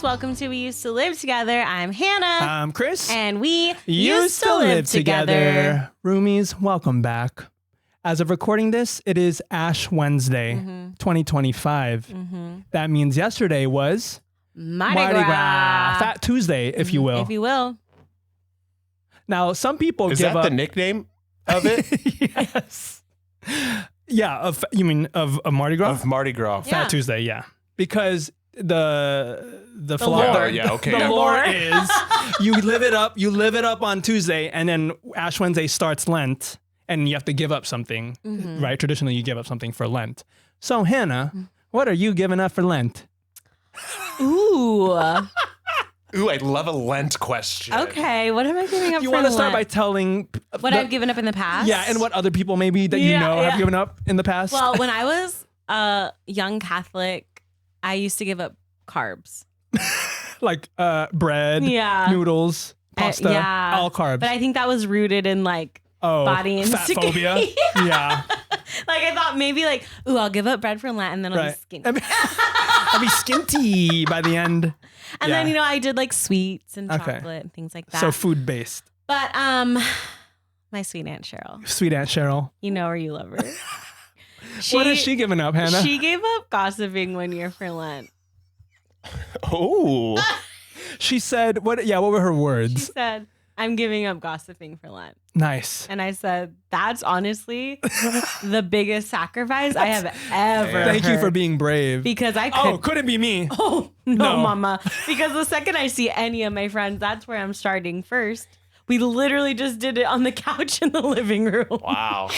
Welcome to We Used to Live Together. I'm Hannah. I'm Kris. And we used to live together. Roomies, welcome back. As of recording this, it is Ash Wednesday, 2025. That means yesterday was Mardi Gras. Fat Tuesday, if you will. If you will. Now, some people Is give that up... the nickname of it? Yes. Yeah, you mean of Mardi Gras? Of Mardi Gras. Fat Tuesday, yeah. Because the lore. lore is you live it up on Tuesday, and then Ash Wednesday starts Lent, and you have to give up something, right? Traditionally, you give up something for Lent. So, Hannah, what are you giving up for Lent? Ooh, I love a Lent question. okay. What am I giving up? You for want to start Lent? by telling what I've given up in the past? Yeah, and what other people maybe that you know have given up in the past. Well, when I was a young Catholic, I used to give up carbs. Like bread, noodles, pasta, all carbs. But I think that was rooted in like body fat insecurity. phobia. Yeah. Like I thought maybe like, ooh, I'll give up bread for Lent and then I'll be skinny. I'll be skinty by the end. And then, I did like sweets and chocolate and things like that. So food based. But my sweet Aunt Cheryl. Sweet Aunt Cheryl. You know her, you love her. What has she given up, Hannah? She gave up gossiping 1 year for Lent. Oh. She said, what were her words? She said, I'm giving up gossiping for Lent. Nice. And I said, that's honestly the biggest sacrifice I have ever Thank you heard. for being brave. Because I couldn't be me. Oh, no, mama. Because the second I see any of my friends, that's where I'm starting first. We literally just did it on the couch in the living room. Wow.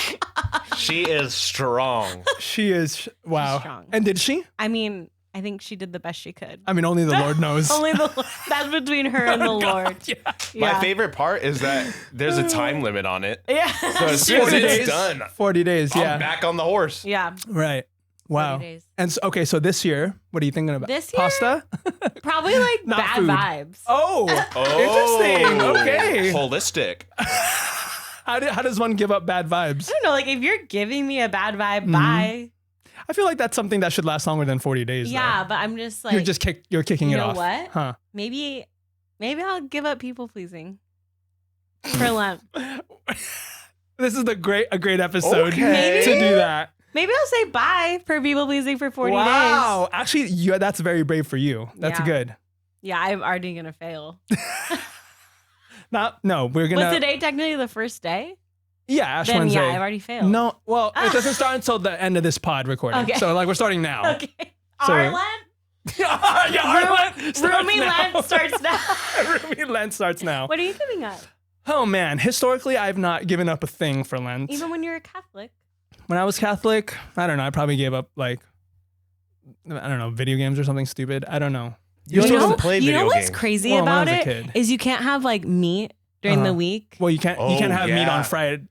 She is strong. She is. Wow. She's strong. And did she? I mean, I think she did the best she could. I mean, only the Lord knows. Only that's between her and the Lord. Yeah. My favorite part is that there's a time limit on it. Yeah. So as soon as it's done, 40 days, I'm back on the horse. Yeah. Right. Wow. 40 days. And so this year, what are you thinking about? This year? Pasta? Probably like Not bad food. vibes. Oh, interesting. Okay. Holistic. How does one give up bad vibes? I don't know, like if you're giving me a bad vibe, bye. I feel like that's something that should last longer than 40 days. Yeah, though. but I'm just like you're kicking you it know off. what? Huh. Maybe I'll give up people pleasing for Lent. This is a great episode Okay. to do that. Maybe I'll say bye for people pleasing for 40 Wow. days. Actually, that's very brave for you. That's Yeah. good. Yeah, I'm already gonna fail. No, we're gonna. Was today technically the first day? Yeah, Ash Then Wednesday. yeah, I've already failed. No, well, it doesn't start until the end of this pod recording. Okay. So we're starting now. Okay. So- Our Lent? Our Lent starts Roomy now. Lent starts now. Roomy Lent starts now. What are you giving up? Oh man, historically, I've not given up a thing for Lent. Even when you're a Catholic. When I was Catholic, I don't know. I probably gave up video games or something stupid. I don't know. You You know, don't play you video know what's games. crazy Well, when I about was a it kid. is you can't have like meat during the week. Well, you can't have meat yeah. on Friday.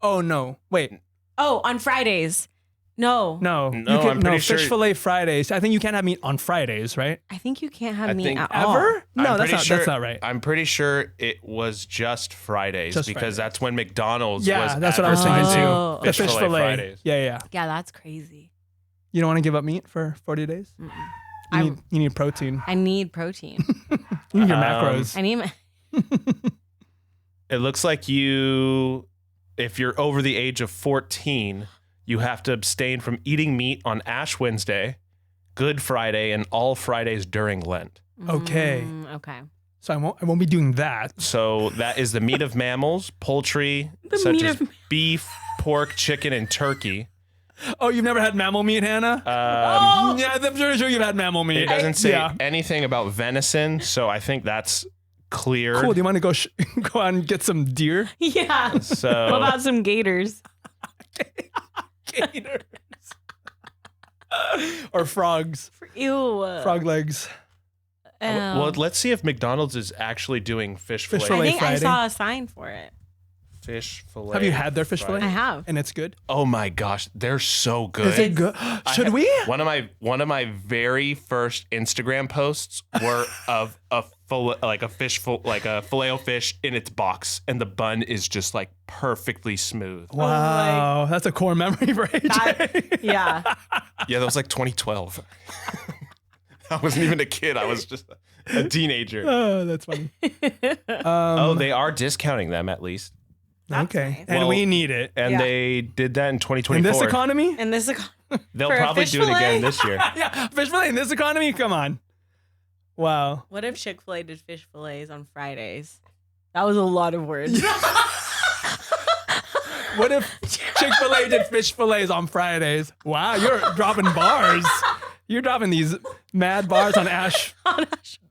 Oh no! Wait, Oh, on Fridays. No. no. No, you I'm pretty sure- fish fillet Fridays. I think you can't have meat on Fridays, right? I think you can't have I meat think at all. Ever? No, I'm that's pretty sure- not right. I'm pretty sure it was just Fridays Just because Fridays. that's when McDonald's Yeah, was that's what I was thinking advertising Oh. The Fish fillet Fridays. Yeah. Yeah, that's crazy. You don't want to give up meat for 40 days? Mm-mm. You need protein. I need protein. You need your macros. I need my... It looks like if you're over the age of 14, you have to abstain from eating meat on Ash Wednesday, Good Friday, and all Fridays during Lent. Okay. Okay. So I won't be doing that. So that is the meat of mammals, poultry, such meat as of- beef, pork, chicken, and turkey. Oh, you've never had mammal meat, Hannah? Yeah, I'm pretty sure you've had mammal meat. It doesn't say Yeah. anything about venison, so I think that's clear. Cool. Do you want to go out and get some deer? Yeah. So What about some gators? Gators. Or frogs. Ew. Frog legs. well, let's see if McDonald's is actually doing fish Fish fillet. I fillet think Friday. I saw a sign for it. Fish fillet. Have you had their fish fillet? I have. And it's good? Oh my gosh, they're so good. Is it good? Should we? One of my very first Instagram posts were of a filet o fish in its box, and the bun is just like perfectly smooth. Wow, that's a core memory for AJ. Yeah. Yeah, that was like 2012. I wasn't even a kid. I was just a teenager. Oh, that's funny. They are discounting them at least. Okay. nice. And Well, we need it. And Yeah. they did that in 2024. In this economy? And this They'll for a probably fish do it fillet? again this year. Yeah, fish fillet in this economy? Come on. Wow. What if Chick-fil-A did fish fillets on Fridays? That was a lot of words. What if Chick-fil-A did fish fillets on Fridays? Wow, you're dropping bars. You're dropping these mad bars on Ash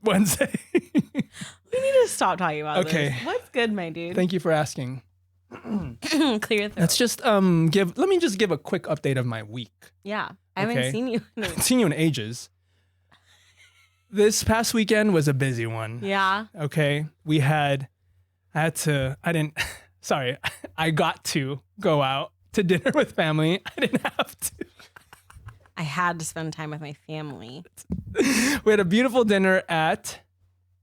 Wednesday. We need to stop talking about Okay. this. What's good, my dude? Thank you for asking. Clear throat. Let's just let me just give a quick update of my week. Yeah. I haven't Okay. seen you. I haven't seen you in ages. This past weekend was a busy one. Yeah. Okay. I got to go out to dinner with family. I didn't have to. I had to spend time with my family. We had a beautiful dinner at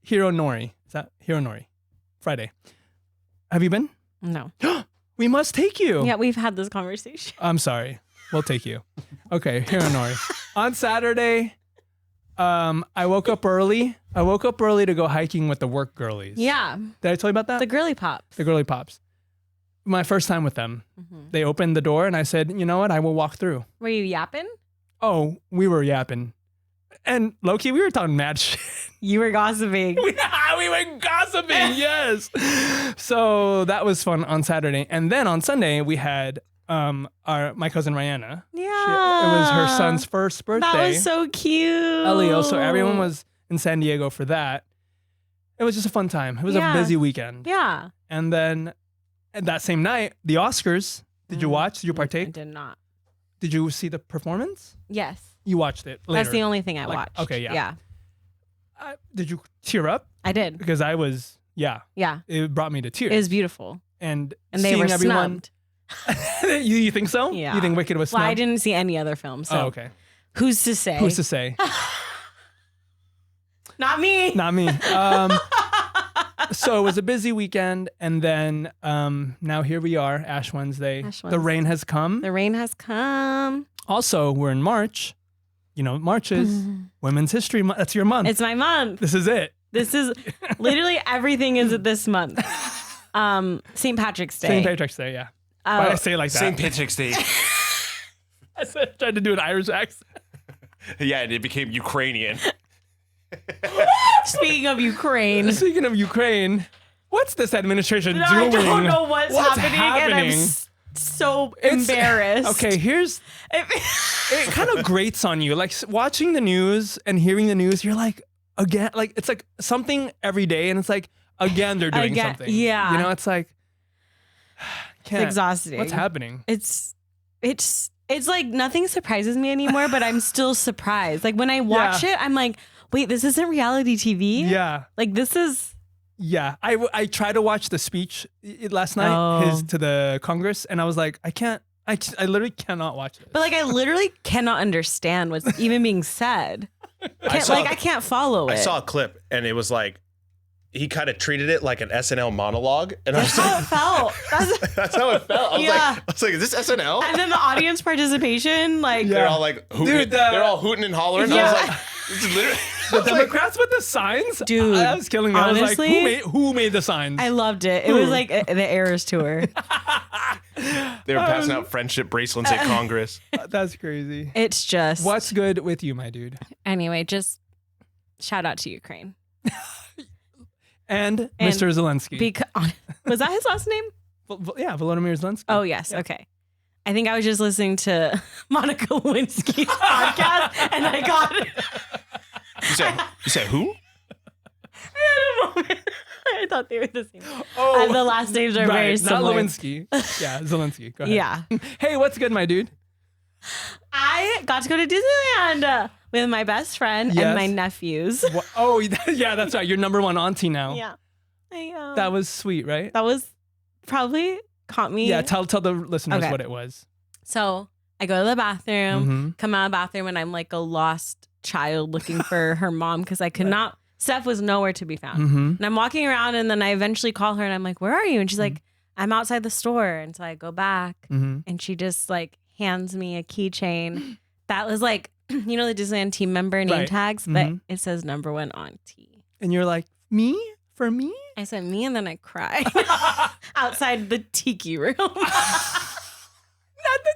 Hironori. Is that Hironori? Friday. Have you been? No. We must take you. Yeah, we've had this conversation. I'm sorry. We'll take you. Okay, Hironori. On Saturday, I woke up early. To go hiking with the work girlies. Yeah. Did I tell you about that? The girly pops. The girly pops. My first time with them. Mhm. They opened the door and I said, you know what? I will walk through. Were you yapping? Oh, we were yapping. And low-key, we were talking mad shit. You were gossiping. we were gossiping, yes. So that was fun on Saturday. And then on Sunday, we had my cousin Rihanna. Yeah. It was her son's first birthday. That was so cute. Elio. So everyone was in San Diego for that. It was just a fun time. It was Yeah. a busy weekend. Yeah. And then that same night, the Oscars. Did you watch? Did you I partake? did not. Did you see the performance? Yes. You watched it later. That's the only thing I Like, watched. okay, yeah. Yeah. Did you tear up? I did. Because I was, yeah. Yeah. It brought me to tears. It was beautiful. and And they seeing were everyone. snubbed. you think so? Yeah. You think Wicked was Well, snubbed? I didn't see any other films. So Oh, okay. who's to say? Who's to say? Not me. Not me. So it was a busy weekend, and then now here we are, Ash Wednesday. Ash The Wednesday. rain has come. The rain has come. Also, we're in March. You know, March is Women's History Month. That's your month. It's my month. This is it. This is literally everything is this month. St. Patrick's Day. St. Patrick's Day, yeah. Why did I say it like that? St. Patrick's Day. I tried to do an Irish accent. Yeah, and it became Ukrainian. Speaking of Ukraine, Speaking of Ukraine, what's this administration doing? I don't know what's happening, and I'm happening? so It's- embarrassed. Okay, it kind of grates on you. Like watching the news and hearing the news, you're like, again, like it's like something every day, and it's like, again, they're doing Again, something. yeah. You know, it's like, can't. exhausting. What's happening? It's like nothing surprises me anymore, but I'm still surprised. Like when I watch it, I'm like, wait, this isn't reality TV? Yeah. Like this is Yeah. I tried to watch the speech last night, Oh. his to the Congress, and I was like, I literally cannot watch this. but like I literally cannot understand what's even being said. I can't follow it. I saw a clip, and it was like, he kind of treated it like an SNL monologue, and I was That's how like, it felt. that's how it felt. Yeah. I was like, is this SNL? And then the audience participation, like They're all like hooting, Dude, they're all hooting and hollering. I Yeah. was like, this is literally. I the was like, Democrats with the signs, Dude, that was killing me. honestly, I was like, who made the signs? I loved it. It was like the Eras tour. they were passing out friendship bracelets at Congress. That's crazy. It's just What's good with you, my dude? anyway, just shout out to Ukraine. And Mr. Zelensky. Was that his last name? Yeah, Volodymyr Zelensky. Oh yes, okay. I think I was just listening to Monica Lewinsky's podcast, and I got it. You said who? I had a moment. I thought they were the same. Oh, The last names are very right, similar. not Lewinsky. Yeah, Zelensky. Go ahead. Yeah. Hey, what's good, my dude? I got to go to Disneyland with my best friend Yes. and my nephews. Oh, yeah, that's right. You're number one auntie now. Yeah. I, That was sweet, right? that was probably caught me. Yeah, tell the listeners Okay. what it was. So I go to the bathroom, Mhm. come out of the bathroom, and I'm like a lost child looking for her mom because I could not. Steph was nowhere to be found. Mhm. And I'm walking around, and then I eventually call her, and I'm like, "Where are you?" And she's like, "I'm outside the store." And so I go back, Mhm. and she just like hands me a keychain that was like, you know, the Disneyland team member name Right. tags, but Mhm. it says #1 auntie. And you're like, me? For me? I said me, and then I cried outside the tiki room. Not the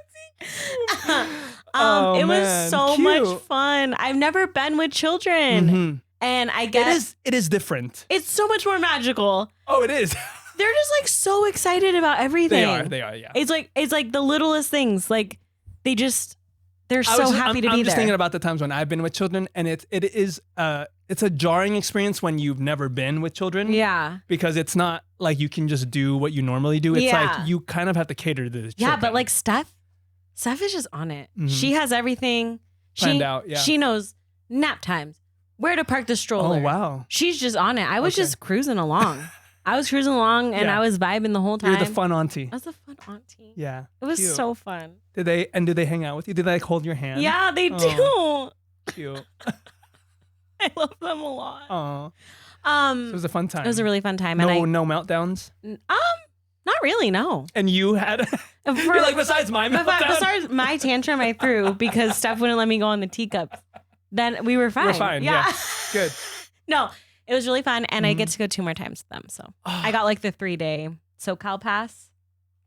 Oh, it was man. so much Cute. fun. I've never been with children, Mhm. and I guess It is different. it's so much more magical. Oh, it is. They're just like so excited about everything. They are, yeah. It's like the littlest things. Like they're so happy to be I'm just there. thinking about the times when I've been with children, and it's a jarring experience when you've never been with children. Yeah. Because it's not like you can just do what you normally do. It's Yeah. like you kind of have to cater to the children. Yeah, but like Steph is just on it. Mhm. She has everything. Planned out, yeah. She knows nap times, where to park the stroller. Oh, wow. She's just on it. I was Okay. just cruising along. I was cruising along and Yeah. I was vibing the whole time. You're the fun auntie. I was a fun auntie. Yeah. It was Cute. so fun. Do they hang out with you? Did they like hold your hand? Yeah, they Oh. do. Cute. I love them a lot. Oh. It was a fun time. It was a really fun time. no And meltdowns. not really, no. And you had you're like, besides my meltdown. Besides my tantrum I threw because Steph wouldn't let me go on the teacups. Then we were fine. We're fine. Yeah. Good. No, it was really fun, and I Mm-hmm. get to go 2 more times with them. So I got like the 3-day SoCal pass.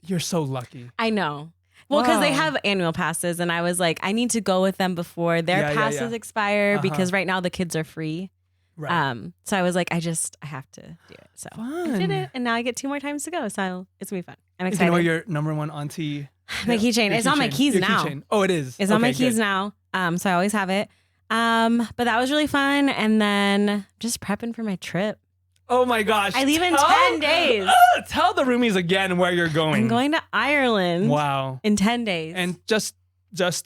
You're so lucky. I know. Well, because they Wow. have annual passes, and I was like, I need to go with them before their Yeah, yeah, passes yeah. expire Uh-huh. because right now the kids are free. Right. So I was like, I have to do it. So I did it, and now I get 2 more times to go. So it's gonna be fun. I'm You excited. know your #1 auntie. My keychain. Your It's on my keychain. keys Your now. keychain. Oh, it is. It's on my Okay, keys good. now. So I always have it. But that was really fun. And then just prepping for my trip. Oh my gosh. I leave in Tell- 10 days. Tell the roomies again where you're going. I'm going to Ireland Wow. in 10 days. And just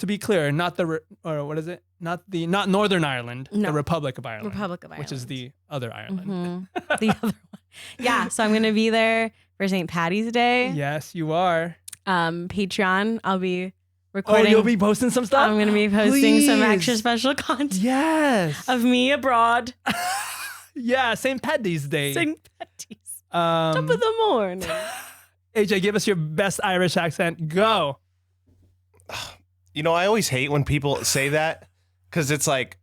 to be clear, not what is it? Not Northern Ireland, No. the Republic of Ireland. Republic of Ireland. Which is the other Ireland. Mhm. The other one. Yeah. So I'm going to be there for St. Patty's Day. Yes, you are. Patreon. I'll be Oh, recording. you'll be posting some stuff? I'm going to be posting some Please. extra special content Yes. of me abroad. Yeah, St. Paddy's Day. St. Patty's. Top of the morning. AJ, give us your best Irish accent. Go. You know, I always hate when people say that because it's like,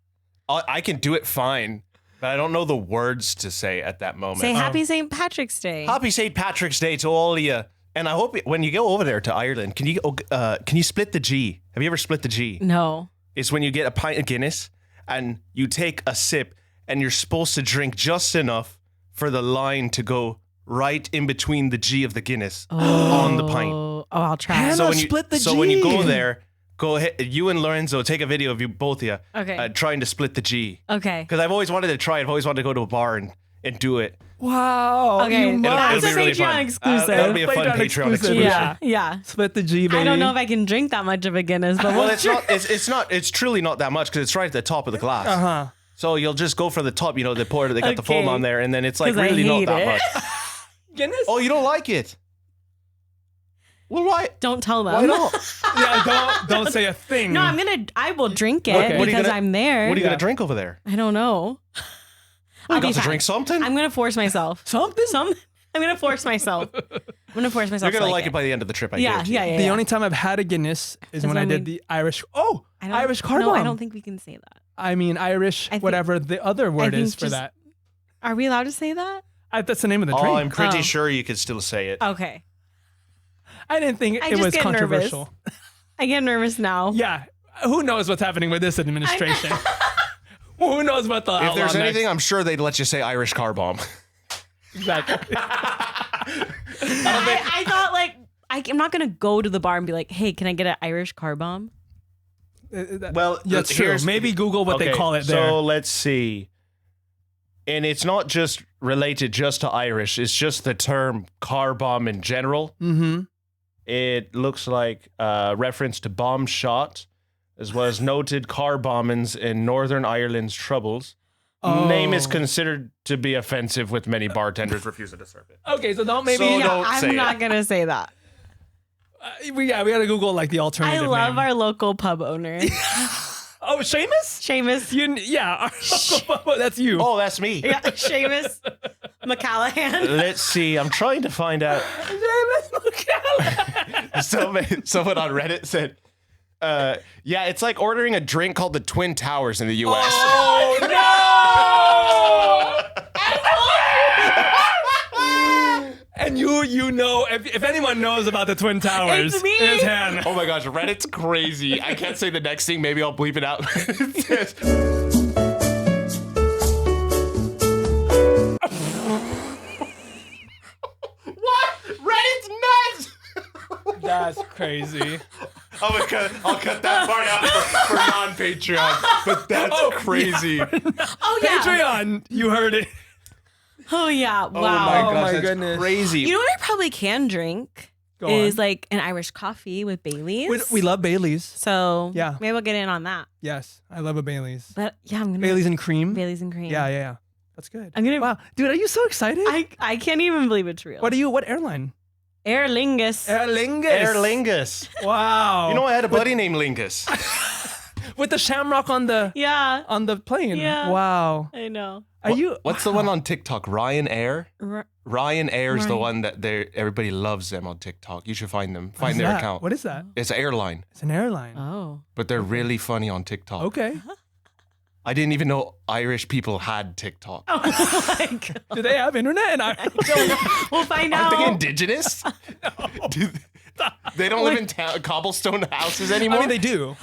I can do it fine, but I don't know the words to say at that moment. Say Happy St. Patrick's Day. Happy St. Patrick's Day to all of you. And I hope when you go over there to Ireland, can you split the G? Have you ever split the G? No. It's when you get a pint of Guinness and you take a sip and you're supposed to drink just enough for the line to go right in between the G of the Guinness on the pint. Oh, I'll try. Hannah, So when you split the when you G. go there, go ahead. You and Lorenzo take a video of you both of you Okay. trying to split the G. Okay. Because I've always wanted to try it. I've always wanted to go to a bar and do it. Wow. Okay. You It'll- must. That's a Patreon exclusive. That'll be a fun Patreon Patreon exclusive. exclusive. Yeah. Yeah. Split the G, baby. I don't know if I can drink that much of a Guinness, but Well, we'll it's not. It's truly not that much because it's right at the top of the glass. Uh-huh. So you'll just go for the top. You know, they got the Okay. foam on there, and then it's like 'Cause I really not hate that it. much. Guinness? Oh, you don't like it? Well, why? Don't tell them. Why not? Yeah, don't say a thing. No, I will drink it Okay. What are you because gonna- I'm there. What are you Yeah. gonna drink over there? I don't know. I I'll be got to fine. drink something. I'm gonna force myself. Something? I'm gonna force myself. I'm gonna force myself. You're gonna to like it by the end of the trip. I Yeah, guarantee. yeah, yeah. The yeah. only time I've had a Guinness is when what I I did mean. the Irish. Oh, I don't- Irish car No, bomb. I don't think we can say that. I mean Irish, I think- whatever the other word think is for just- that. Are we allowed to say that? That's the name of the Oh, drink. I'm pretty Oh. sure you could still say it. Okay. I didn't think I it just was get nervous. controversial. I get nervous now. Yeah. Who knows what's happening with this administration? Who knows what the If there's outlaw anything, next? I'm sure they'd let you say Irish car bomb. Exactly. I thought like I'm not gonna go to the bar and be like, "Hey, can I get an Irish car bomb?" Well, That's true. here's- Maybe Google what they Okay, call it there. So let's see. And it's not just related just to Irish. It's just the term car bomb in general. Mm-hmm. It looks like a reference to bomb shot, as well as noted car bombings in Northern Ireland's troubles. name is considered to be offensive with many bartenders refusing to serve it. Okay, so don't maybe. So Yeah, don't say I'm not it. gonna say that. we gotta Google like the I alternative. love name. our local pub owner, Oh, Seamus? Seamus. Our local, that's you. Oh, that's me. Yeah, Seamus McCallahan. Let's see. I'm trying to find out. Seamus McCallum. Someone on Reddit said, yeah, it's like ordering a drink called the Twin Towers in the U.S. Oh no! And you know, if anyone knows about the Twin Towers, It's me. it's Hannah. Oh my gosh, Reddit's crazy. I can't say the next thing. Maybe I'll bleep it out. It says, what? Reddit's nuts! That's crazy. I'll cut that part out for non-Patreon. But that's crazy. Oh yeah. Patreon, you heard it. Oh yeah. Wow. Oh my gosh, my that's goodness. crazy. You know what I probably can drink Go is on. like an Irish coffee with Bailey's. We love Bailey's. So Yeah. maybe I'll get in on that. Yes, I love a Bailey's. But yeah, I'm gonna Bailey's and cream. Bailey's and cream. Yeah. That's good. I'm gonna. Wow, dude, are you so excited? I can't even believe it's real. What airline? Aer Lingus. Aer Lingus. Aer Lingus. Wow. You know, I had a buddy named Lingus. with the shamrock on the Yeah. plane. Yeah. Wow. I know. Are you? What's the one on TikTok? Ryan Air? Ryan Air's the Ryan. one that everybody loves them on TikTok. You should find them. What Find is their that? account. What is that? It's an airline, It's an airline. Oh. but they're really funny on TikTok. Okay. I didn't even know Irish people had TikTok. Oh my God. Do they have internet? And We'll find Aren't they out. indigenous? They don't live in cobblestone houses anymore? I mean, they do.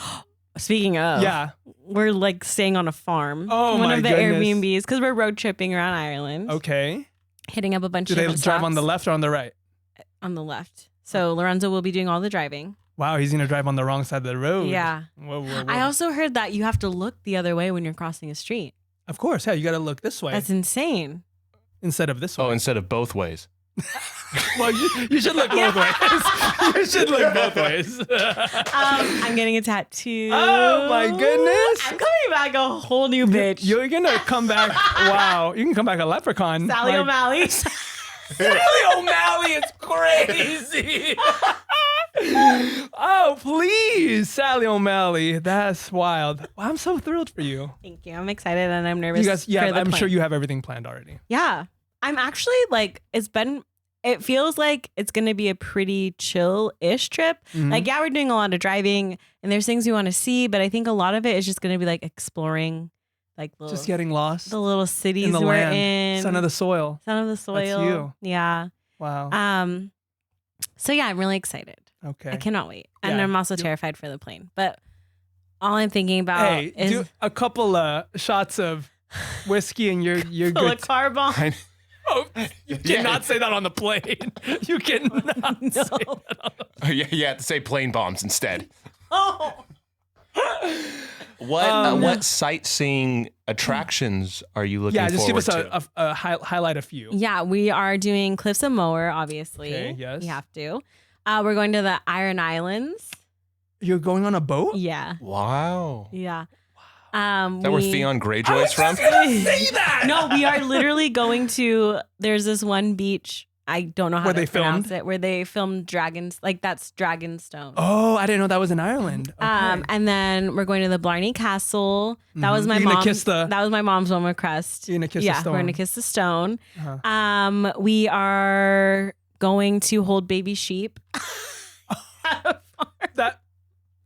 Speaking of, Yeah. we're like staying on a farm. Oh, one my of the goodness. Airbnbs because we're road tripping around Ireland, Okay. hitting up a bunch Do of they different drive on the stops. left or on the right? On the left. So Lorenzo will be doing all the driving. Wow, he's gonna drive on the wrong side of the road. Yeah. Whoa. I also heard that you have to look the other way when you're crossing a street. Of course, yeah. You got to look this way That's insane. instead of this way. Oh, instead of both ways. Well, you should look both ways. You should look both ways. I'm getting a tattoo. Oh my goodness. I'm coming back a whole new bitch. You're gonna come back. Wow, you can come back a leprechaun. Sally Like, O'Malley. Sally O'Malley is crazy. Oh, please, Sally O'Malley. That's wild. Wow, I'm so thrilled for you. Thank you. I'm excited and I'm nervous. You guys, yeah, for the I'm plan. sure you have everything planned already. Yeah. I'm actually like, it feels like it's going to be a pretty chill-ish trip. Mhm. Like, yeah, we're doing a lot of driving and there's things we want to see, but I think a lot of it is just going to be like exploring like Just getting lost the little cities in the we're land, in. son of the soil. Son of the soil. you. Yeah. Wow. So yeah, I'm really excited. Okay. I cannot wait. And Yeah. I'm also terrified for the plane. But all I'm thinking about Hey, is do a couple shots of whiskey and you're full good. of car bomb. Oh, you cannot say that on the plane. You cannot No. say that on the Yeah, you have to say plane bombs instead. Oh. What sightseeing attractions are you looking Yeah, just give forward us to? a highlight a few. Yeah, we are doing Cliffs of Moher, obviously. Okay, yes. We have to. We're going to the Iron Islands. You're going on a boat? Yeah. Wow. Yeah. Is that where Theon Greyjoy's from? Say that. No, we are literally going to. There's this one beach. I don't know how Where to they pronounce filmed? it. Where they filmed dragons. Like that's Dragonstone. Oh, I didn't know that was in Ireland. Okay. And then we're going to the Blarney Castle. That was Mhm. my You're gonna mom's. kiss the- That was my mom's one with Crest. You're gonna kiss the yeah, stone. we're gonna kiss the stone. Uh-huh. We are going to hold baby sheep.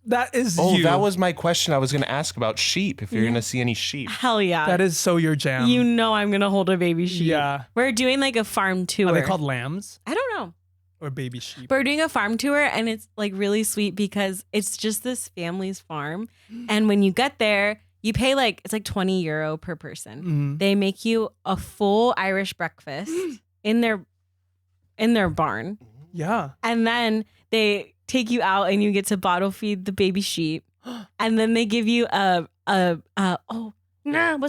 That is Oh, you. that was my question. I was going to ask about sheep. If you're Yeah. going to see any sheep. Hell yeah! That is so your jam. You know I'm gonna hold a baby sheep. Yeah. We're doing like a farm tour. Are they called lambs I don't know. or baby sheep? But we're doing a farm tour and it's like really sweet because it's just this family's farm. And when you get there, you pay it's like €20 per person. Mhm. They make you a full Irish breakfast in their barn. Yeah. And then they take you out and you get to bottle feed the baby sheep. And then they give you what's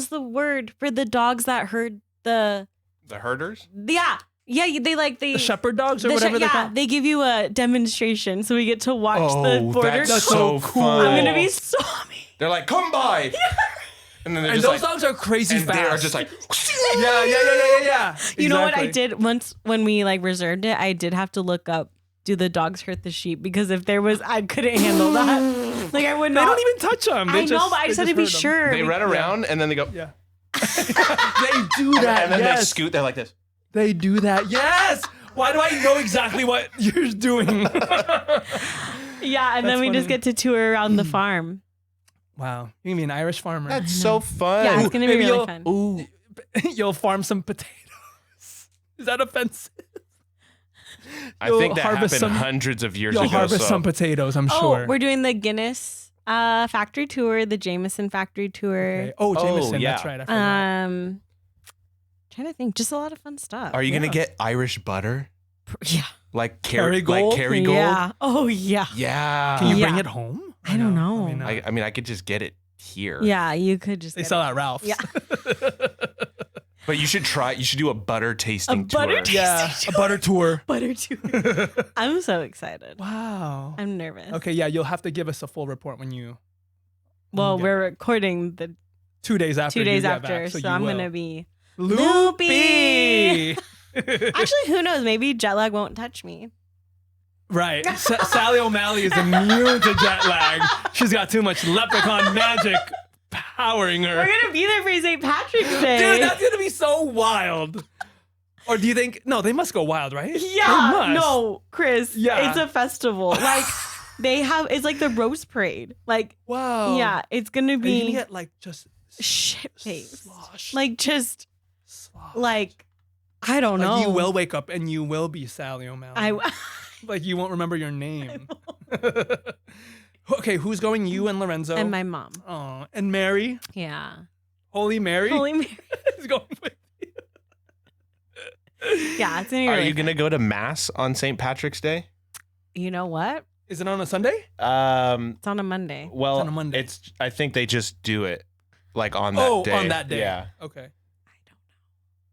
the word for the dogs that herd the herders? yeah. Yeah, they The shepherd dogs or the whatever they're yeah, called. they give you a demonstration, so we get to watch the Oh, border. that's so so cool. fun. I'm gonna be so. They're like, come by. And then they're And just those like, dogs are crazy and fast. they are just like, yeah. You know what I Exactly. did once when we like reserved it? I did have to look up, do the dogs hurt the sheep? Because if there was, I couldn't handle that. Like I would They not. don't even touch them. I know, but I just had to be sure. they run around and then they go, Yeah. They do that. and then yes. they scoot. They're like this. They do that. Yes. Why do I know exactly what you're doing? Yeah, and That's then we just funny. get to tour around the farm. Wow. You can be an Irish farmer. That's so fun. Yeah, it's gonna be maybe really you'll- fun. Ooh. You'll farm some potatoes. Is that offensive? I You'll think that harvest happened some- hundreds of years You'll ago. harvest so. some potatoes, I'm Oh, sure. we're doing the Guinness factory tour, the Jameson factory tour. Okay. Oh, Jameson. yeah. That's right. I forgot. Trying to think, just a lot of fun stuff. Are you Yeah. gonna get Irish butter? Yeah. Like Kerrygold? Like Kerrygold? Yeah. Oh yeah. Yeah. Can you Yeah. bring it home? I don't know. I mean, I could just get it here. Yeah, you could just. They get sell it. at Ralph's. Yeah. But you should try. You should do a butter tasting butter tour. tasting- Yeah, a butter tour. Butter tour. I'm so excited. Wow. I'm nervous. Okay, yeah, you'll have to give us a full report when you. Well, get we're recording the 2 days after. 2 you days get after, back, so you I'm will. gonna be. loopy. Actually, who knows? Maybe jet lag won't touch me. Right. Sally O'Malley is immune to jet lag. She's got too much leprechaun magic powering her. We're gonna be there for St. Patrick's Day. Dude, that's gonna be so wild. Or do you think? No, they must go wild, right? They Yeah, must. no, Chris. Yeah. It's a festival. Like they have. It's like the roast parade. Like Wow. yeah, it's gonna Are you be gonna get like just shit face. slosh? Like just slosh. like I don't Like know. you will wake up and you will be Sally O'Malley. I Like you won't remember your name. Okay, who's going? You and Lorenzo. and my mom. Oh, and Mary. Yeah. Holy Mary Holy Mary. is going with you. Yeah, it's gonna be Are really you gonna go to mass on St. Patrick's Day? You know what? Is it on a Sunday? It's on a Monday. Well, It's on a Monday. it's. I think they just do it like on that day. on that day. Yeah. Okay. I don't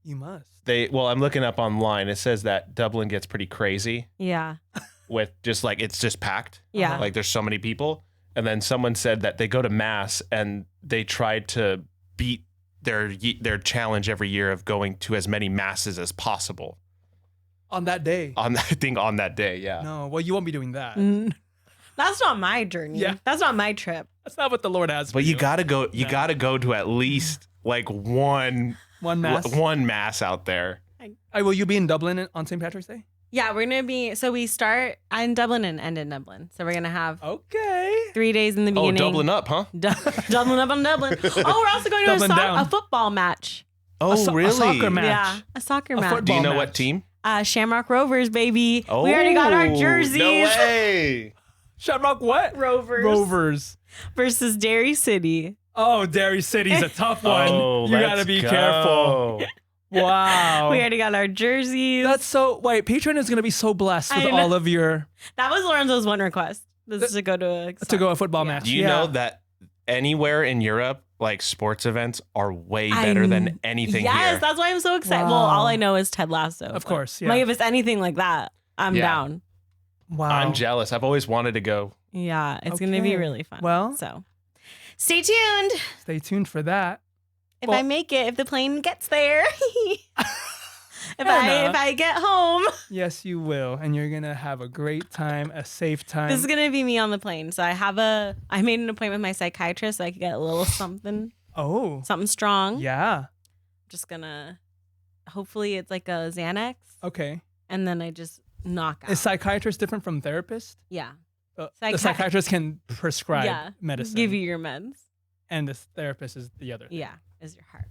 You must. Well, I'm looking up online. It says that Dublin gets pretty crazy know. Yeah. with just like it's just packed. Yeah. Like there's so many people. And then someone said that they go to mass and they tried to beat their challenge every year of going to as many masses as possible On that day. on I think on that day. Yeah. No, well, you won't be doing that. That's not my journey. Yeah. That's not my trip. That's not what the Lord has. But for you gotta go. You No. gotta go to at least like one one mass. mass out there. Will you be in Dublin on St. Patrick's Day? Yeah, we're gonna be. So we start in Dublin and end in Dublin. So we're gonna have Okay. 3 days in the Oh, beginning. Dublin up, huh? Dublin up on Dublin. Oh, we're also going to Dublin down. a football match. Oh, really? A soccer match. Yeah, a soccer A match. football Do you know match. what team? Shamrock Rovers, baby. Oh, We already got our jerseys. No way. Shamrock what? Rovers. Rovers. versus Derry City. Oh, Derry City's a tough one. Oh, you gotta let's be go. careful. Wow. We already got our jerseys. That's so. Wait, Patreon is gonna be so blessed with I know. all of your That was Lorenzo's one request. This is to go to a football Yeah. match. Do you Yeah. know that anywhere in Europe, like sports events are way better than anything Yes, here? that's why I'm so excited. Wow. Well, all I know is Ted Lasso. Of but, course, yeah. Like if it's anything like that, I'm Yeah. down. Wow. I'm jealous. I've always wanted to go. Yeah, it's gonna be Okay. really fun. Well- so stay tuned. Stay tuned for that. If Well- I make it, if the plane gets there, Hannah. if I get home, Yes, you will, and you're gonna have a great time, a safe time. this is gonna be me on the plane. So I made an appointment with my psychiatrist so I could get a little something strong. Yeah. Just gonna, hopefully it's like a Xanax, Okay. and then I just knock out. Is psychiatrist different from therapist? Yeah, The Psychi- psychiatrist can prescribe Yeah. medicine. give you your meds. and the therapist is the other. Yeah, is your heart.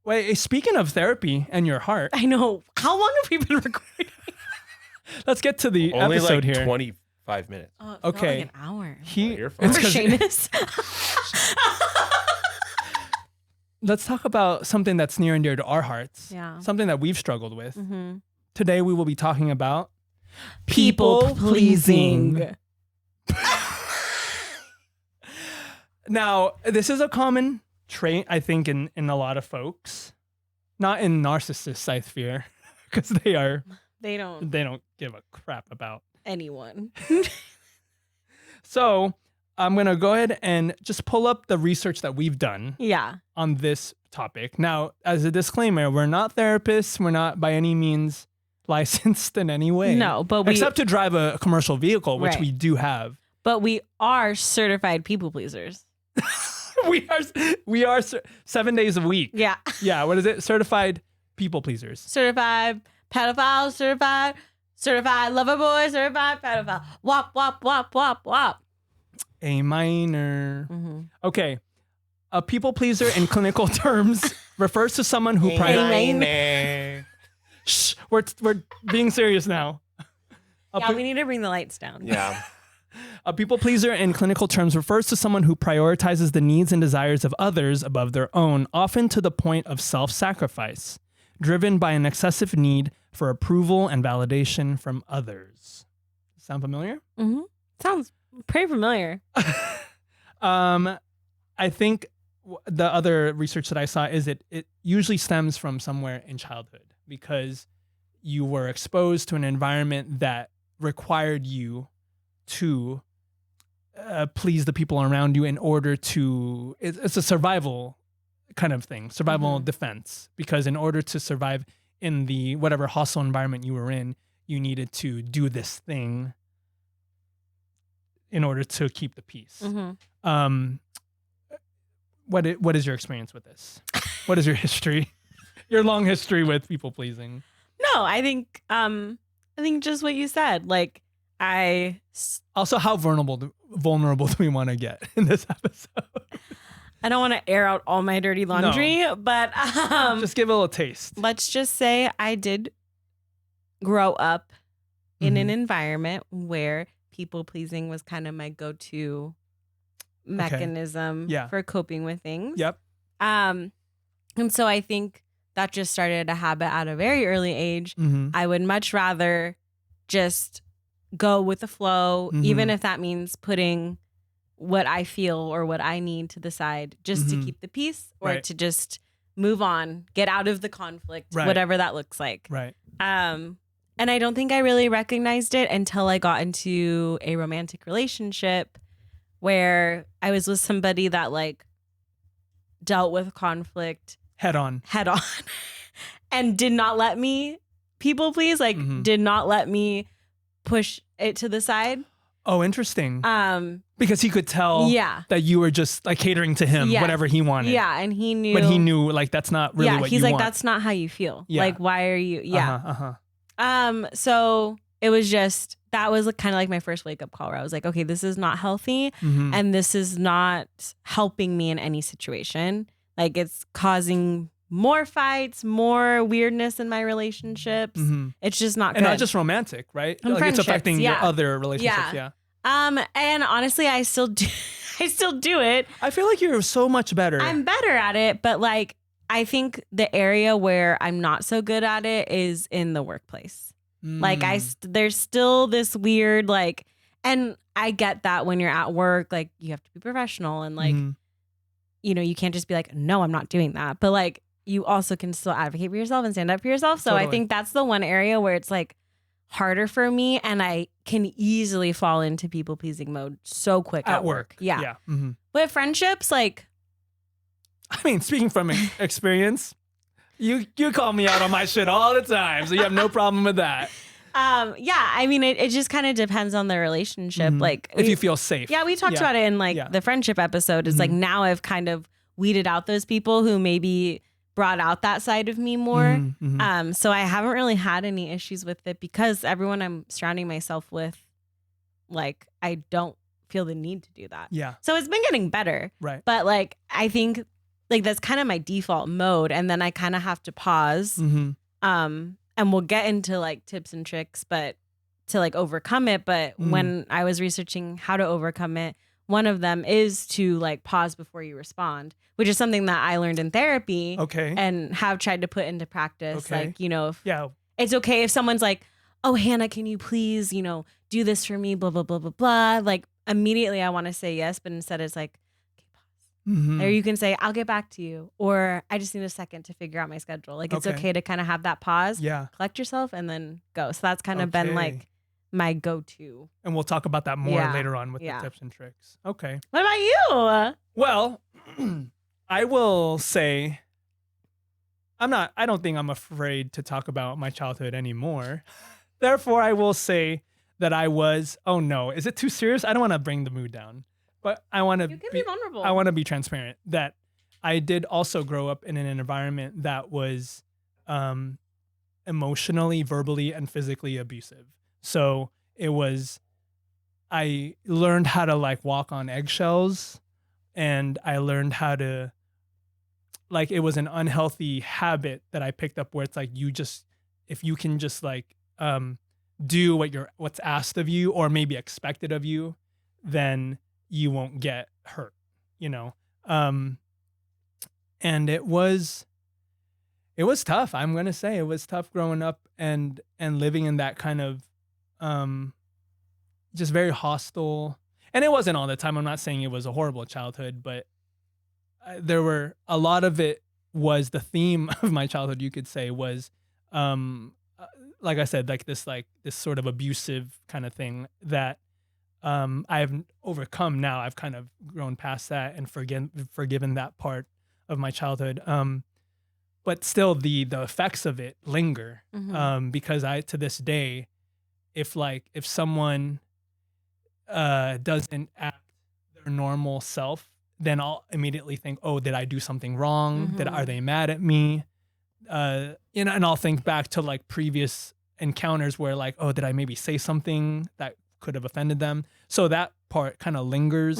Wait, speaking of therapy and your heart, I know. How long have we been recording? let's get to the Only episode like here. 25 minutes. Oh, it felt Okay. like an hour. You're fine. It's For 'cause- Seamus. Let's talk about something that's near and dear to our hearts. Yeah. Something that we've struggled with. Mm-hmm. Today we will be talking about People pleasing. Now, this is a common trait, I think, in a lot of folks. Not in narcissists, I fear, because they They don't don't give a crap about. anyone. So I'm going to go ahead and just pull up the research that we've done Yeah. on this topic. Now, as a disclaimer, we're not therapists. We're not by any means licensed in any way. No, but we except to drive a commercial vehicle, which Right. we do have. but we are certified people pleasers. we are 7 days a week. Yeah. Yeah, what is it? Certified people pleasers. Certified pedophile, certified lover boy, certified pedophile. Wop, wop, wop, wop, wop. A minor. Mm-hmm. Okay. A people pleaser in clinical terms refers to someone who Shh, we're being serious now. Yeah, we need to bring the lights down. Yeah. A people pleaser in clinical terms refers to someone who prioritizes the needs and desires of others above their own, often to the point of self-sacrifice, driven by an excessive need for approval and validation from others. Sound familiar? Mm-hmm. Sounds pretty familiar. I think the other research that I saw is it usually stems from somewhere in childhood because you were exposed to an environment that required you to please the people around you in order to, it's a survival kind of thing, survival defense, because in order to survive in the whatever hostile environment you were in, you needed to do this thing in order to keep the peace. Mm-hmm. What is your experience with this? What is your history? Your long history with people pleasing? No, I think just what you said. Like Also, how vulnerable do we want to get in this episode? I don't want to air out all my dirty laundry, but just give it a little taste. let's just say I did grow up in an environment where people pleasing was kind of my go-to mechanism for coping with things. Yep. And so I think that just started a habit at a very early age. I would much rather just go with the flow, even if that means putting what I feel or what I need to the side just to keep the peace or to just move on, get out of the conflict, whatever that looks like. Right. And I don't think I really recognized it until I got into a romantic relationship where I was with somebody that like dealt with conflict head on and did not let me people please, like did not let me push it to the side. Oh, interesting. Because he could tell that you were just like catering to him, whatever he wanted. Yeah, and he knew. But he knew like that's not really what you want. Yeah, he's like, that's not how you feel. Yeah. Like, why are you? Yeah. So it was just, that was kind of like my first wake up call where I was like, okay, this is not healthy and this is not helping me in any situation. Like it's causing more fights, more weirdness in my relationships. It's just not good. And not just romantic, right? And like it's affecting your other relationships. Yeah. And honestly, I still do it. I feel like you're so much better. I'm better at it, but like I think the area where I'm not so good at it is in the workplace. Like there's still this weird like, and I get that when you're at work, like you have to be professional and like, you know, you can't just be like, no, I'm not doing that. But like, you also can still advocate for yourself and stand up for yourself. So I think that's the one area where it's like harder for me and I can easily fall into people pleasing mode so quick at work. Yeah. With friendships, like, I mean, speaking from experience, you call me out on my shit all the time. So you have no problem with that. Yeah, I mean, it just kind of depends on the relationship. Like if you feel safe. Yeah, we talked about it in like the friendship episode. It's like now I've kind of weeded out those people who maybe brought out that side of me more. So I haven't really had any issues with it because everyone I'm surrounding myself with, like, I don't feel the need to do that. Yeah. So it's been getting better. Right. But like, I think like that's kind of my default mode. And then I kind of have to pause. And we'll get into like tips and tricks, but to like overcome it. But when I was researching how to overcome it, one of them is to like pause before you respond, which is something that I learned in therapy. Okay. And have tried to put into practice. Okay. Like, you know, if it's okay if someone's like, oh, Hannah, can you please, you know, do this for me, blah, blah, blah, blah, blah. Like immediately I want to say yes, but instead it's like, okay, pause. Or you can say, I'll get back to you. Or I just need a second to figure out my schedule. Like it's okay to kind of have that pause, collect yourself and then go. So that's kind of been like my go-to. And we'll talk about that more Yeah. later on with Yeah. the tips and tricks. Okay. What about you? Well, I will say I don't think I'm afraid to talk about my childhood anymore. Therefore, I will say that I was, oh no, is it too serious? I don't want to bring the mood down, but I want to You can be vulnerable. I want to be transparent that I did also grow up in an environment that was emotionally, verbally, and physically abusive. So I learned how to like walk on eggshells, and I learned how to, like, it was an unhealthy habit that I picked up where it's like, if you can just like do what's asked of you or maybe expected of you, then you won't get hurt, you know? And it was tough. I'm going to say it was tough growing up and living in that kind of just very hostile. And it wasn't all the time. I'm not saying it was a horrible childhood, but there were a lot of it was the theme of my childhood, you could say, was like I said, like this sort of abusive kind of thing that I've overcome now. I've kind of grown past that and forgiven that part of my childhood. But still the effects of it linger. Because to this day, if someone doesn't act their normal self, then I'll immediately think, oh, did I do something wrong? Are they mad at me? And I'll think back to like previous encounters where like, oh, did I maybe say something that could have offended them? So that part kind of lingers.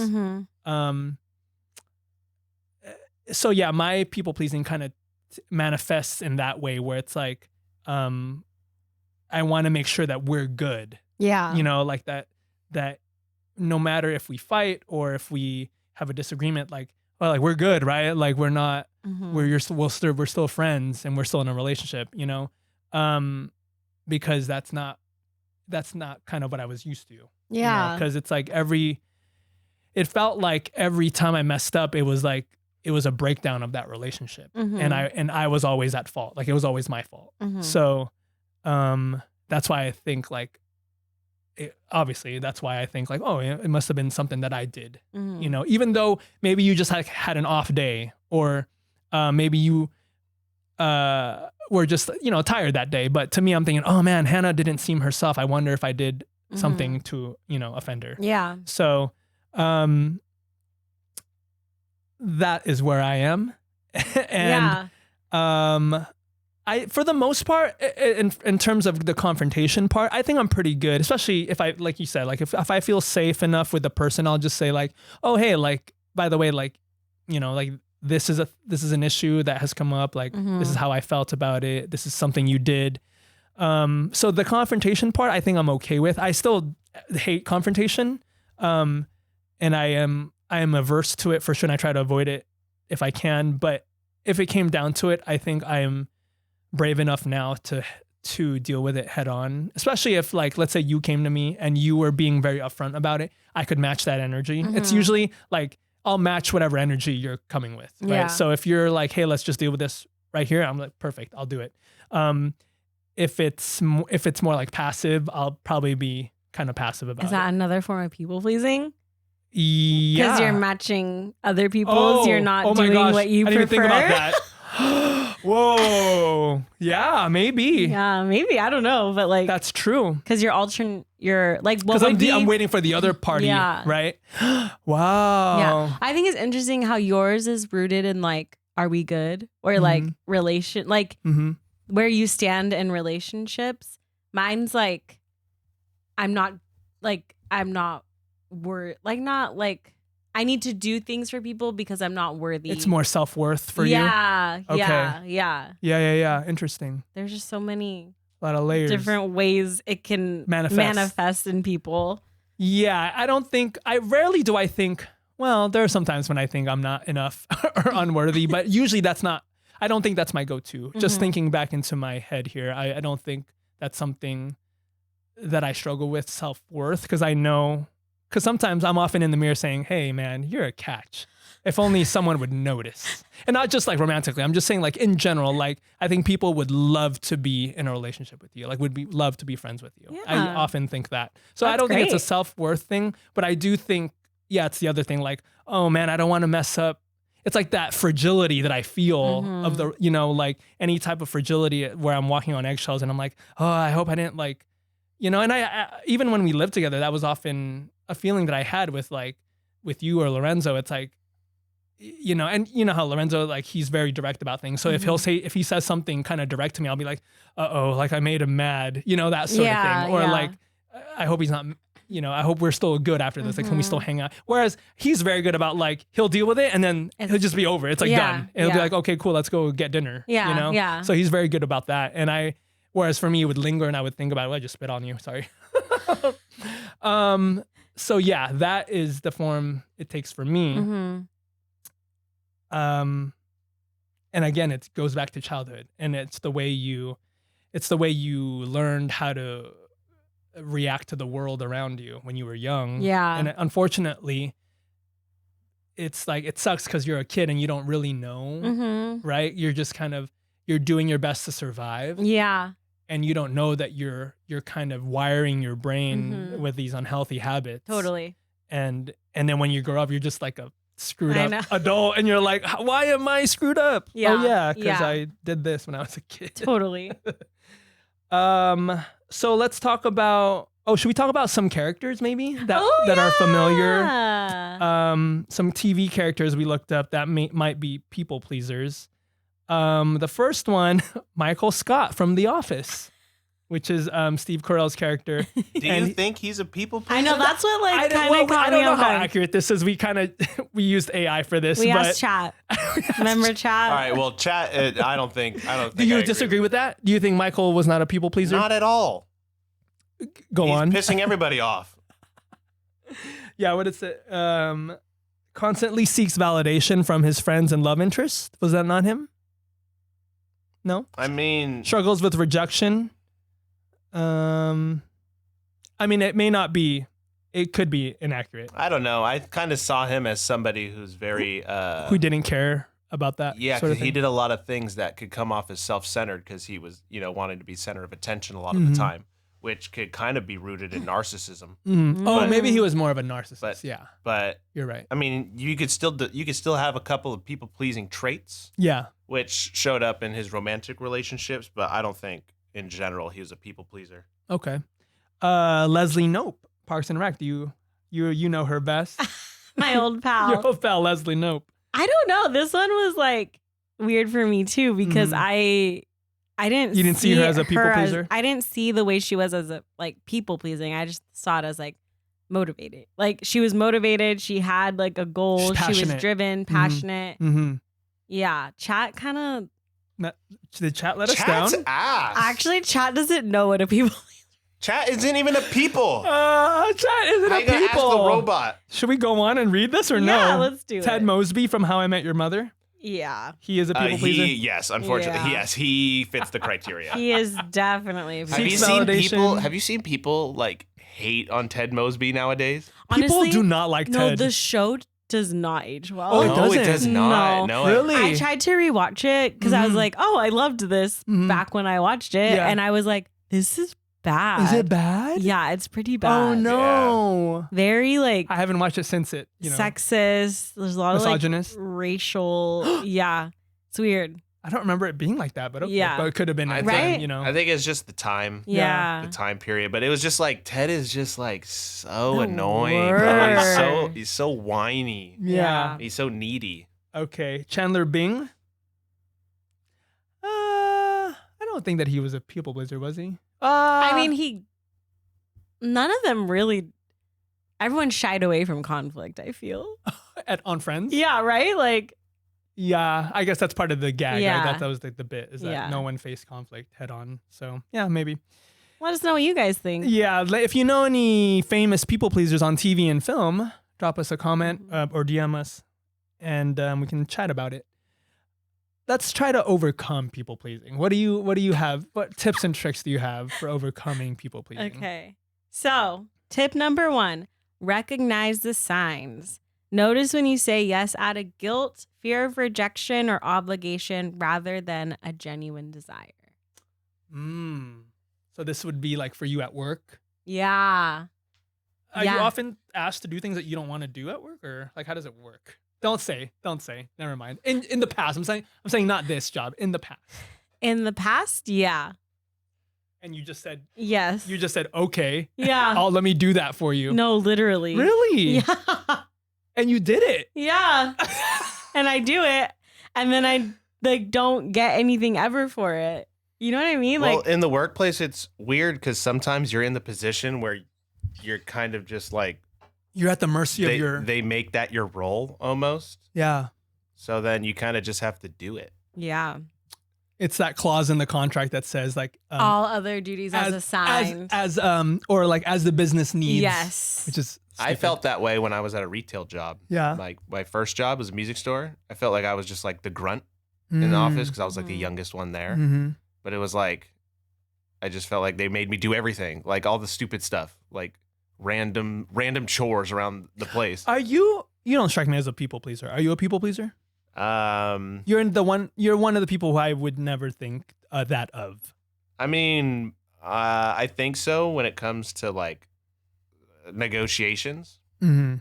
So yeah, my people pleasing kind of manifests in that way where it's like, I want to make sure that we're good. Yeah. Like that no matter if we fight or if we have a disagreement, like, well, like we're good, right? Like we're not, we're still friends and we're still in a relationship, because that's not kind of what I was used to. Yeah. Because it's like it felt like every time I messed up, it was a breakdown of that relationship. And I was always at fault. Like it was always my fault. So that's why I think like, obviously that's why I think like, oh, it must have been something that I did, even though maybe you just had an off day or maybe you were just, tired that day. But to me, I'm thinking, oh man, Hannah didn't seem herself. I wonder if I did something to, offend her. Yeah. So that is where I am. And I, for the most part, in terms of the confrontation part, I think I'm pretty good, especially if I, like you said, like if I feel safe enough with the person, I'll just say like, oh, hey, like, by the way, like, like this is an issue that has come up. Like, this is how I felt about it. This is something you did. So the confrontation part, I think I'm okay with. I still hate confrontation. And I am averse to it for sure. And I try to avoid it if I can, but if it came down to it, I think I am brave enough now to deal with it head on, especially if like, let's say you came to me and you were being very upfront about it, I could match that energy. It's usually like, I'll match whatever energy you're coming with. Right. Yeah. So if you're like, hey, let's just deal with this right here, I'm like, perfect, I'll do it. If it's more like passive, I'll probably be kind of passive about it. Is that another form of people pleasing? Yeah. Because you're matching other people's, you're not doing what you prefer. I didn't even think about that. Whoa. Yeah, maybe. Yeah, maybe. I don't know. But like, that's true. Because you're like, what because would I'm waiting for the other party, right? Wow. Yeah. I think it's interesting how yours is rooted in like, are we good? Or like relation, like where you stand in relationships. Mine's like, I'm not I need to do things for people because I'm not worthy. It's more self-worth for you? Okay. Yeah. Interesting. There's just so many a lot of layers, different ways it can manifest in people. Yeah, rarely do I think, well, there are some times when I think I'm not enough or unworthy, but usually I don't think that's my go-to. Just thinking back into my head here, I don't think that's something that I struggle with, self-worth, because I know Because sometimes I'm often in the mirror saying, hey, man, you're a catch. If only someone would notice. And not just like romantically. I'm just saying like in general, like I think people would love to be in a relationship with you. Like love to be friends with you. Yeah. I often think that. So That's I don't think it's a great. self-worth thing, but I do think, yeah, it's the other thing. Like, oh man, I don't want to mess up. It's like that fragility that I feel of the, you know, like any type of fragility where I'm walking on eggshells and I'm like, oh, I hope I didn't like, you know, and I even when we lived together, that was often a feeling that I had with you or Lorenzo. It's like, you know, and you know how Lorenzo, like he's very direct about things. So if he says something kind of direct to me, I'll be like, uh-oh, like I made him mad, you know, that sort of thing. Or like, I hope he's not, you know, I hope we're still good after this. Like, can we still hang out? Whereas he's very good about like, he'll deal with it and then he'll just be over. It's like done. And he'll be like, okay, cool, let's go get dinner. Yeah, You know? yeah. So he's very good about that. And whereas for me, it would linger and I would think about it. Well, I just spit on you. Sorry. So yeah, that is the form it takes for me. Mm-hmm. And again, it goes back to childhood, and it's the way you learned how to react to the world around you when you were young. Yeah. And unfortunately, it's like, it sucks because you're a kid and you don't really know, right? You're just you're doing your best to survive. Yeah. And you don't know that you're kind of wiring your brain with these unhealthy habits. Totally. And then when you grow up, you're just like a screwed up adult, and you're like, why am I screwed up? Yeah. Oh yeah, because I did this when I was a kid. Totally. So let's talk about. Oh, should we talk about some characters maybe that are familiar? Some TV characters we looked up that might be people pleasers. The first one, Michael Scott from The Office, which is Steve Carell's character. Do you think he's a people pleaser? I know, that's what like kind of I don't know how accurate this is. We we used AI for this. We but asked chat. Remember chat? All right, well, chat. I don't think. Do you disagree with that? Do you think Michael was not a people pleaser? Not at all. Go on. He's pissing everybody off. Yeah, what is it? Constantly seeks validation from his friends and love interests. Was that not him? No? I mean, struggles with rejection. I mean, it may not be. It could be inaccurate. I don't know. I kind of saw him as somebody who's very who didn't care about that. Yeah, sort of he thing. did a lot of things that could come off as self-centered because he was, wanting to be center of attention a lot of the time, which could kind of be rooted in narcissism. Oh, maybe he was more of a narcissist. Yeah, but you're right. I mean, you could still have a couple of people-pleasing traits. Yeah, which showed up in his romantic relationships, but I don't think in general he was a people pleaser. Okay. Leslie Knope, Parks and Rec. Do you know her best? My old pal. Your old pal, Leslie Knope. I don't know. This one was like weird for me too because I didn't. You didn't see her as a people pleaser? I didn't see the way she was as a like people pleasing. I just saw it as like motivated. Like she was motivated. She had like a goal. She was driven, passionate. Yeah. Chat kind of. Did Chat let us Chat's down? ass. Actually, Chat doesn't know what a people. Chat isn't even a people. Chat isn't How a you gonna people. ask the robot? Should we go on and read this or no? Yeah, let's do it. Ted Mosby from How I Met Your Mother. Yeah. He is a people pleaser. Yes, unfortunately, Yeah. yes, he fits the criteria. He is definitely a Have you people. seen validation. people? Have you seen people like hate on Ted Mosby nowadays? People Honestly, do not like No, Ted. the show does not age well. Oh, it no, doesn't? it does not. No. No, Really? I tried to rewatch it because I was like, oh, I loved this back when I watched it. Yeah. And I was like, this is bad. Is it bad? Yeah, it's pretty bad. Oh no. Very like I haven't watched it since it. sexist. There's a lot misogynist. of like racial. Yeah. It's weird. I don't remember it being like that, but okay. Yeah. But it could have been. Right? I think it's just the time. Yeah. The time period, but it was just like Ted is just like so The annoying. worst. Bro. He's so whiny. Yeah. He's so needy. Okay. Chandler Bing. I don't think that he was a people pleaser, was he? I mean, none of them really, everyone shied away from conflict, I feel. on Friends. Yeah, right? Like, Yeah, I guess that's part of the gag. Yeah. Right? That was the bit is that no one faced conflict head on. So yeah, maybe. let us know what you guys think. Yeah, if you know any famous people pleasers on TV and film, drop us a comment or DM us, and we can chat about it. Let's try to overcome people pleasing. What do you have? What tips and tricks do you have for overcoming people pleasing? Okay. So, tip number 1, Recognize the signs. Notice when you say yes out of guilt, fear of rejection, or obligation rather than a genuine desire. So this would be like for you at work? Yeah. Are you often asked to do things that you don't want to do at work, or like how does it work? Don't say. Never mind. In the past, I'm saying not this job. In the past. In the past, yeah. And you just said yes. You just said okay. Yeah. Oh, let me do that for you. No, literally. Really? Yeah. And you did it. Yeah. And I do it, and then I like don't get anything ever for it. You know what I mean? Well, like in the workplace, it's weird because sometimes you're in the position where you're kind of just like you're at the mercy of your. They make that your role almost. Yeah. So then you kind of just have to do it. Yeah. It's that clause in the contract that says like all other duties as assigned as or like as the business needs. Yes. Which is stupid. I felt that way when I was at a retail job. Yeah. Like my first job was a music store. I felt like I was just like the grunt in the office because I was like the youngest one there. Mm-hmm. But it was like, I just felt like they made me do everything, like all the stupid stuff, like random chores around the place. Are you? You don't strike me as a people pleaser. Are you a people pleaser? You're one of the people who I would never think that of. I mean, I think so when it comes to like negotiations. Mm-hmm.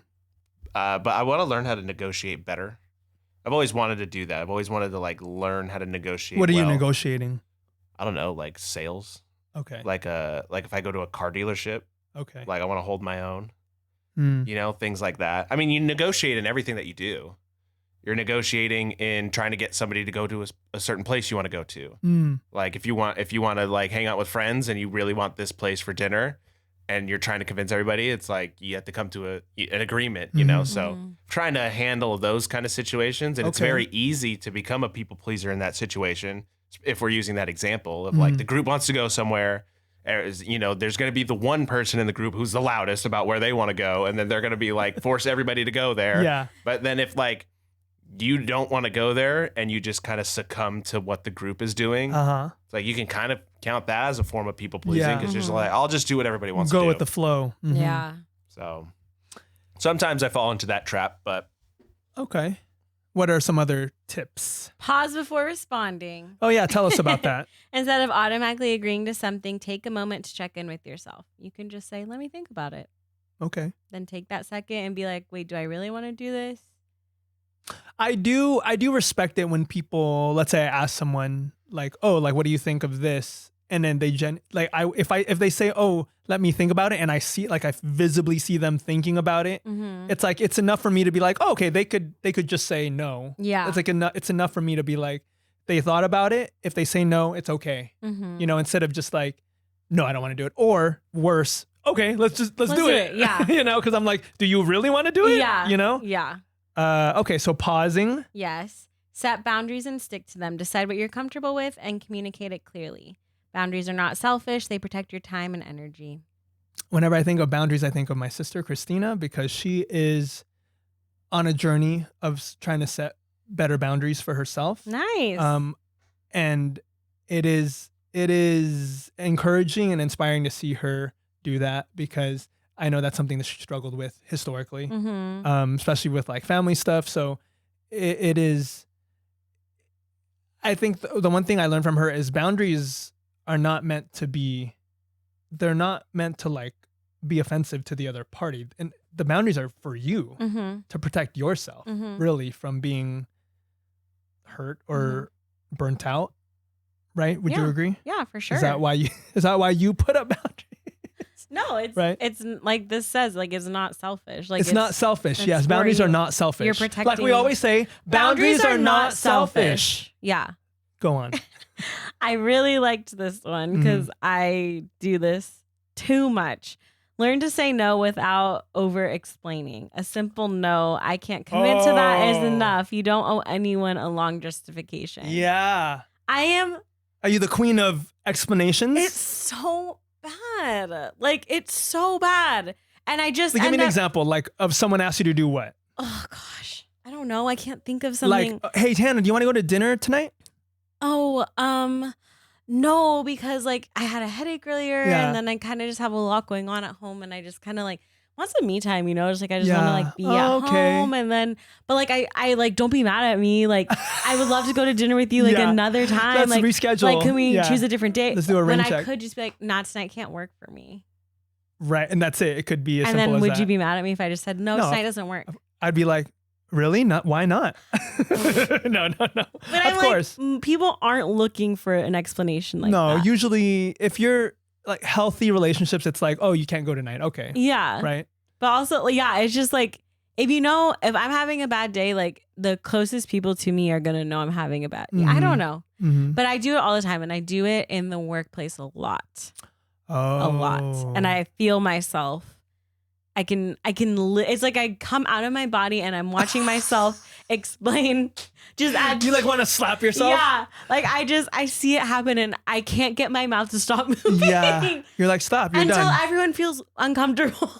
But I want to learn how to negotiate better. I've always wanted to do that. I've always wanted to like learn how to negotiate. What are you negotiating? I don't know, like sales. Okay. Like if I go to a car dealership, okay. Like I want to hold my own. Mm. You know, things like that. I mean, you negotiate in everything that you do. You're negotiating in trying to get somebody to go to a certain place you want to go to. Mm. Like if you want to like hang out with friends and you really want this place for dinner and you're trying to convince everybody, it's like you have to come to an agreement, you know? So trying to handle those kind of situations. And it's very easy to become a people pleaser in that situation. If we're using that example of like the group wants to go somewhere, you know, there's going to be the one person in the group who's the loudest about where they want to go. And then they're going to be like, force everybody to go there. Yeah. But then if like you don't want to go there and you just kind of succumb to what the group is doing, it's like you can kind of count that as a form of people pleasing because you're just like, I'll just do what everybody wants to do. Go with the flow. Mm-hmm. Yeah. So sometimes I fall into that trap, but. Okay. What are some other tips? Pause before responding. Oh, yeah. Tell us about that. Instead of automatically agreeing to something, take a moment to check in with yourself. You can just say, let me think about it. Okay. Then take that second and be like, wait, do I really want to do this? I do respect it when people, let's say I ask someone like, oh, like, what do you think of this? And then they if they say, oh, let me think about it, and I see, like, I visibly see them thinking about it, it's like, it's enough for me to be like, oh, okay, they could just say no. Yeah. It's like it's enough for me to be like, they thought about it. If they say no, it's okay. You know, instead of just like, no, I don't want to do it. Or worse, okay, let's do it. Yeah. You know, because I'm like, do you really want to do it? Yeah. You know? Yeah. Okay, so pausing. Yes. Set boundaries and stick to them. Decide what you're comfortable with and communicate it clearly. Boundaries are not selfish. They protect your time and energy. Whenever I think of boundaries, I think of my sister, Christina, because she is on a journey of trying to set better boundaries for herself. Nice. And it is encouraging and inspiring to see her do that because I know that's something that she struggled with historically, especially with like family stuff. So it is, I think the one thing I learned from her is boundaries are not meant to be, they're not meant to like be offensive to the other party. And the boundaries are for you to protect yourself really from being hurt or burnt out. Right? Would you agree? Yeah, for sure. Is that why you put up boundaries? No, it's right? It's like this says, like it's not selfish. Like it's not selfish. Yes, boundaries are not selfish. You're protecting. Like we always say, boundaries are not selfish. Yeah. Go on. I really liked this one because I do this too much. Learn to say no without over explaining. A simple no, I can't commit to that is enough. You don't owe anyone a long justification. Yeah. Are you the queen of explanations? It's so bad. Like, it's so bad. And I just give me an example, like, of someone asked you to do what? Oh, gosh. I don't know. I can't think of something. Like, hey, Tana, do you want to go to dinner tonight? Oh, no, because, like, I had a headache earlier, and then I kind of just have a lot going on at home, and I just kind of, like, want some me time, you know, just like I just want to like be at okay. home, and then but like I like don't be mad at me. Like I would love to go to dinner with you like another time. Let's like reschedule. Like can we choose a different date? Let's do a ring when check. I could just be like, nah, tonight can't work for me. Right, and that's it. It could be as and simple then as would that. you be mad at me if I just said no, tonight doesn't work? I'd be like, really? Not? Why not? No. But Of course. Like, people aren't looking for an explanation like that. No, usually if you're like healthy relationships, it's like, oh, you can't go tonight. Okay. Yeah. Right. But also, yeah, it's just like, if I'm having a bad day, like the closest people to me are going to know I'm having a bad day. I don't know. But I do it all the time, and I do it in the workplace a lot. A lot. And I feel myself. It's like I come out of my body and I'm watching myself explain. You like want to slap yourself? Yeah. Like I see it happen and I can't get my mouth to stop moving. Yeah. You're like, stop. You're until done. everyone feels uncomfortable.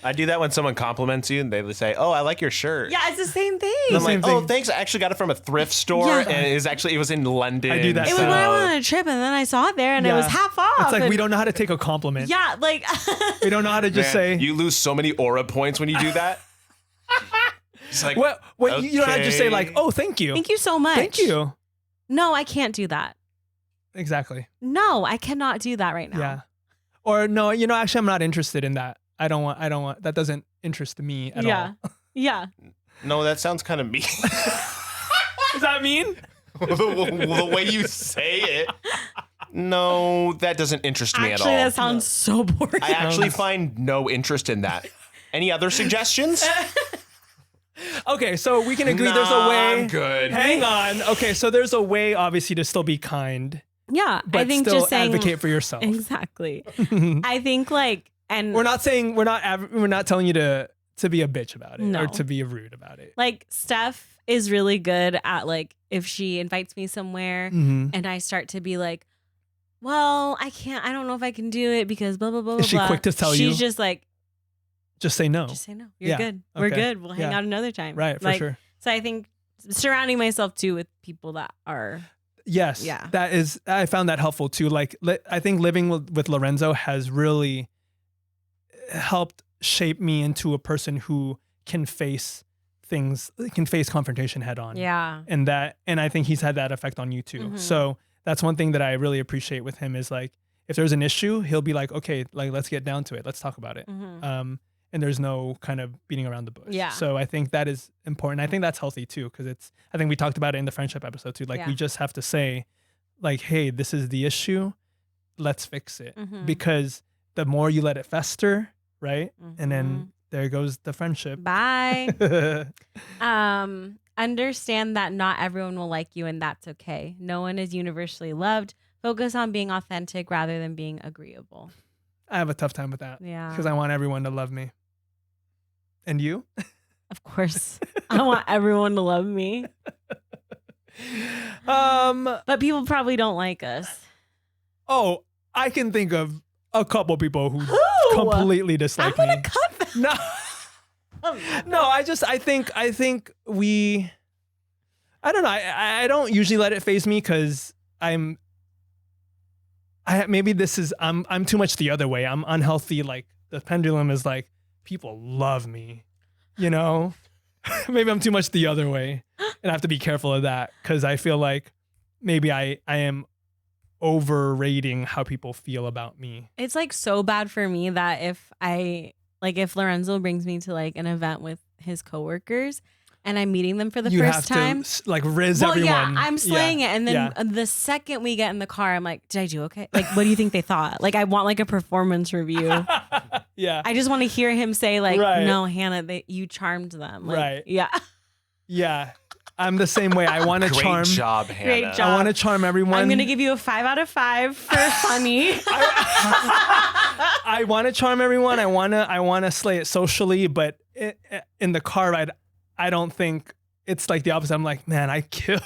I do that when someone compliments you and they say, "Oh, I like your shirt." Yeah, it's the same thing. And I'm like, Same "Oh, thing. thanks. I actually got it from a thrift store, Yeah. and it was in London." I do that It was so- when I went on a trip and then I saw it there and it was half off. It's like and we don't know how to take a compliment. Yeah, like We don't know how to just say. You lose so many aura points when you do that. It's like, What you don't have to just say like, oh, thank you. thank you so much. Thank you. No, I can't do that. Exactly. No, I cannot do that right now. Yeah. Or no, actually I'm not interested in that. I don't want that doesn't interest me at all. Yeah. no, that sounds kind of mean. Does that mean? the way you say it. No, that doesn't interest me at all. Actually, that sounds so boring. I actually find no interest in that. Any other suggestions? Okay, so we can agree there's a way. I'm good. Hang on. Okay, so there's a way obviously to still be kind, Yeah, but I think still just saying advocate for yourself. Exactly. I think like, and We're not saying we're not telling you to be a bitch about it No. or to be rude about it. like Steph is really good at like if she invites me somewhere Mhm. and I start to be like, well, I don't know if I can do it because blah blah blah. Is she blah. quick to tell you? She's just like, Just say no. just say no. You're Yeah. good. We're Okay. good. We'll hang Yeah. out another time. Right, for Like, sure. So I think surrounding myself too with people that are Yes. Yeah. I found that helpful too. Like, I think living with Lorenzo has really helped shape me into a person who can face confrontation head on. yeah. And I think he's had that effect on you too. Mhm. So that's one thing that I really appreciate with him is like, if there's an issue, he'll be like, okay, like, let's get down to it. Let's talk about it. Mhm. And there's no kind of beating around the bush. Yeah. So I think that is important. I think that's healthy too, because I think we talked about it in the friendship episode too. Like, Yeah. we just have to say, like, hey, this is the issue. Let's fix it. Mhm. Because the more you let it fester, right? And Mhm. then there goes the friendship. Bye. Understand that not everyone will like you and that's okay. No one is universally loved. Focus on being authentic rather than being agreeable. I have a tough time with that. Yeah. Because I want everyone to love me. And you? Of course. I want everyone to love me. But people probably don't like us. Oh, I can think of a couple people who Who? completely I'm dislike gonna me. cut that. No. No, I think we, I don't know. I don't usually let it phase me because maybe I'm too much the other way. I'm unhealthy. Like the pendulum is like, people love me, you know? Maybe I'm too much the other way and I have to be careful of that because I feel like maybe I am overrating how people feel about me. It's like so bad for me that if Lorenzo brings me to like an event with his coworkers and I'm meeting them for the You first time. have to like riz Well, everyone. yeah, I'm slaying it. And then the second we get in the car, I'm like, did I do okay? Like, what do you think they thought? Like, I want like a performance review. Yeah. I just want to hear him say like, Right. no, Hannah, you charmed them. Like, Right. Yeah. Yeah. I'm the same way. I want to Great charm. job, Hannah. Great job. I want to charm everyone. I'm going to give you a 5 out of 5 for funny. I want to charm everyone. I want to slay it socially, but in the car ride, I don't think it's like the opposite. I'm like, man, I killed.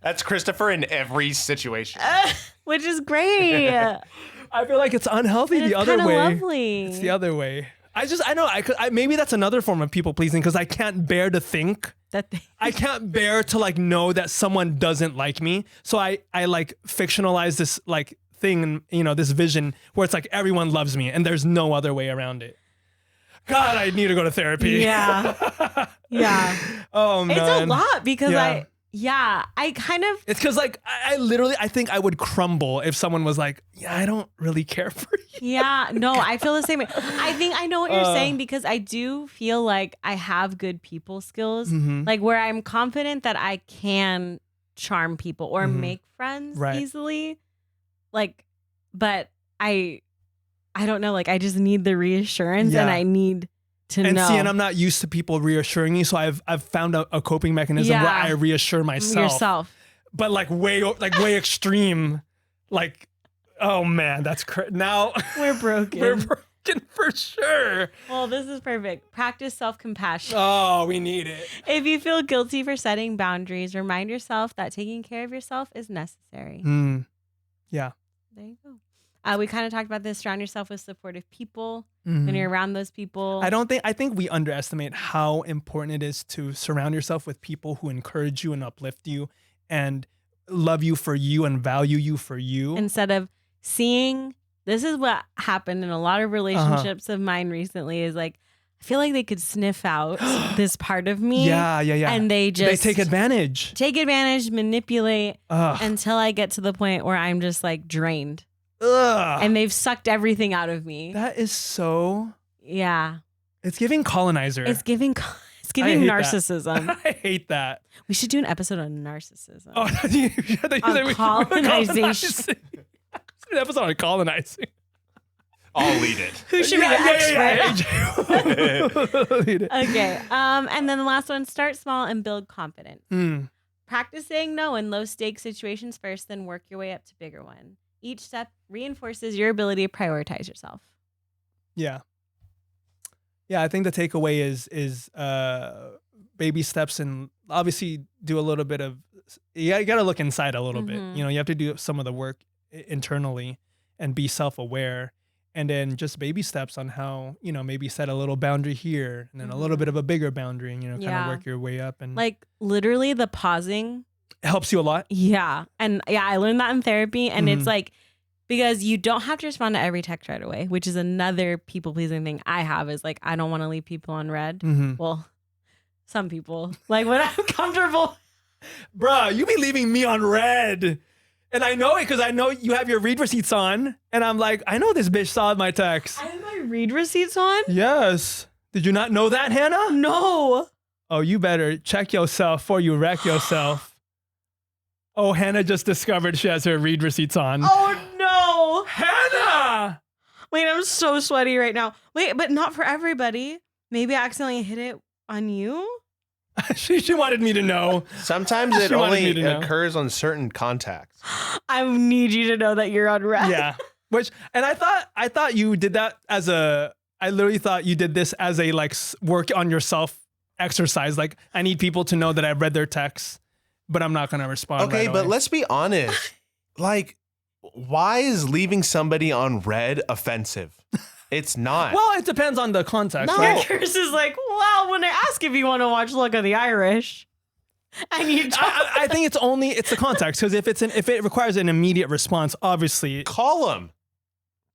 That's Christopher in every situation. Which is great. I feel like it's unhealthy But the it's other kinda way. lovely. It's the other way. I know maybe that's another form of people pleasing because I can't bear to think. I can't bear to like know that someone doesn't like me. So I like fictionalize this like thing, this vision where it's like everyone loves me and there's no other way around it. God, I need to go to therapy. Yeah. Yeah. Oh man. It's a lot because Yeah. I kind of. It's because like I think I would crumble if someone was like, yeah, I don't really care for you. Yeah, no, I feel the same way. I think I know what you're saying because I do feel like I have good people skills, like where I'm confident that I can charm people or make friends easily. Like, but I don't know, like I just need the reassurance and I need to know. And I'm not used to people reassuring me, so I've found a coping mechanism where I reassure myself. But like way extreme. Like, oh man, that's now we're broken. We're broken for sure. Well, this is perfect. Practice self-compassion. Oh, we need it. If you feel guilty for setting boundaries, remind yourself that taking care of yourself is necessary. Yeah. There you go. We kind of talked about this. Surround yourself with supportive people when you're around those people. I think we underestimate how important it is to surround yourself with people who encourage you and uplift you and love you for you and value you for you. Instead of seeing, this is what happened in a lot of relationships of mine recently is like, I feel like they could sniff out this part of me. Yeah. And they take advantage. Manipulate until I get to the point where I'm just like drained. Ugh. And they've sucked everything out of me. That is so. Yeah. It's giving colonizer. It's giving narcissism. I hate that. We should do an episode on narcissism. Oh, on colonization. An episode on colonizing. I'll lead it. Who should be the expert? Yeah. Okay. And then the last one, start small and build confidence. Practice saying no in low stakes situations first, then work your way up to bigger ones. Each step reinforces your ability to prioritize yourself. Yeah. Yeah, I think the takeaway is baby steps, and obviously do a little bit of, you got to look inside a little bit. You have to do some of the work internally and be self-aware, and then just baby steps on how, maybe set a little boundary here and then a little bit of a bigger boundary and, kind of work your way up. And like literally the pausing helps you a lot. Yeah. And I learned that in therapy. And it's like, because you don't have to respond to every text right away, which is another people pleasing thing I have is like, I don't want to leave people on read. Well, some people, like when I'm comfortable. Bruh, you be leaving me on read. And I know it because I know you have your read receipts on. And I'm like, I know this bitch saw my text. I have my read receipts on? Yes. Did you not know that, Hannah? No. Oh, you better check yourself before you wreck yourself. Oh, Hannah just discovered she has her read receipts on. Oh, no. Hannah! Wait, I'm so sweaty right now. Wait, but not for everybody. Maybe I accidentally hit it on you? She wanted me to know. Sometimes it only occurs on certain contacts. I need you to know that you're on red. Yeah. And I thought you did that I literally thought you did this as a like work on yourself exercise. Like I need people to know that I've read their texts, but I'm not going to respond. Okay, right but away. let's be honest. Like, why is leaving somebody on red offensive? It's not. Well, it depends on the context. No. Right? Kris is like, well, when I ask if you want to watch Luck of the Irish, and you don't. I think it's the context, because if it requires an immediate response, obviously. Call them.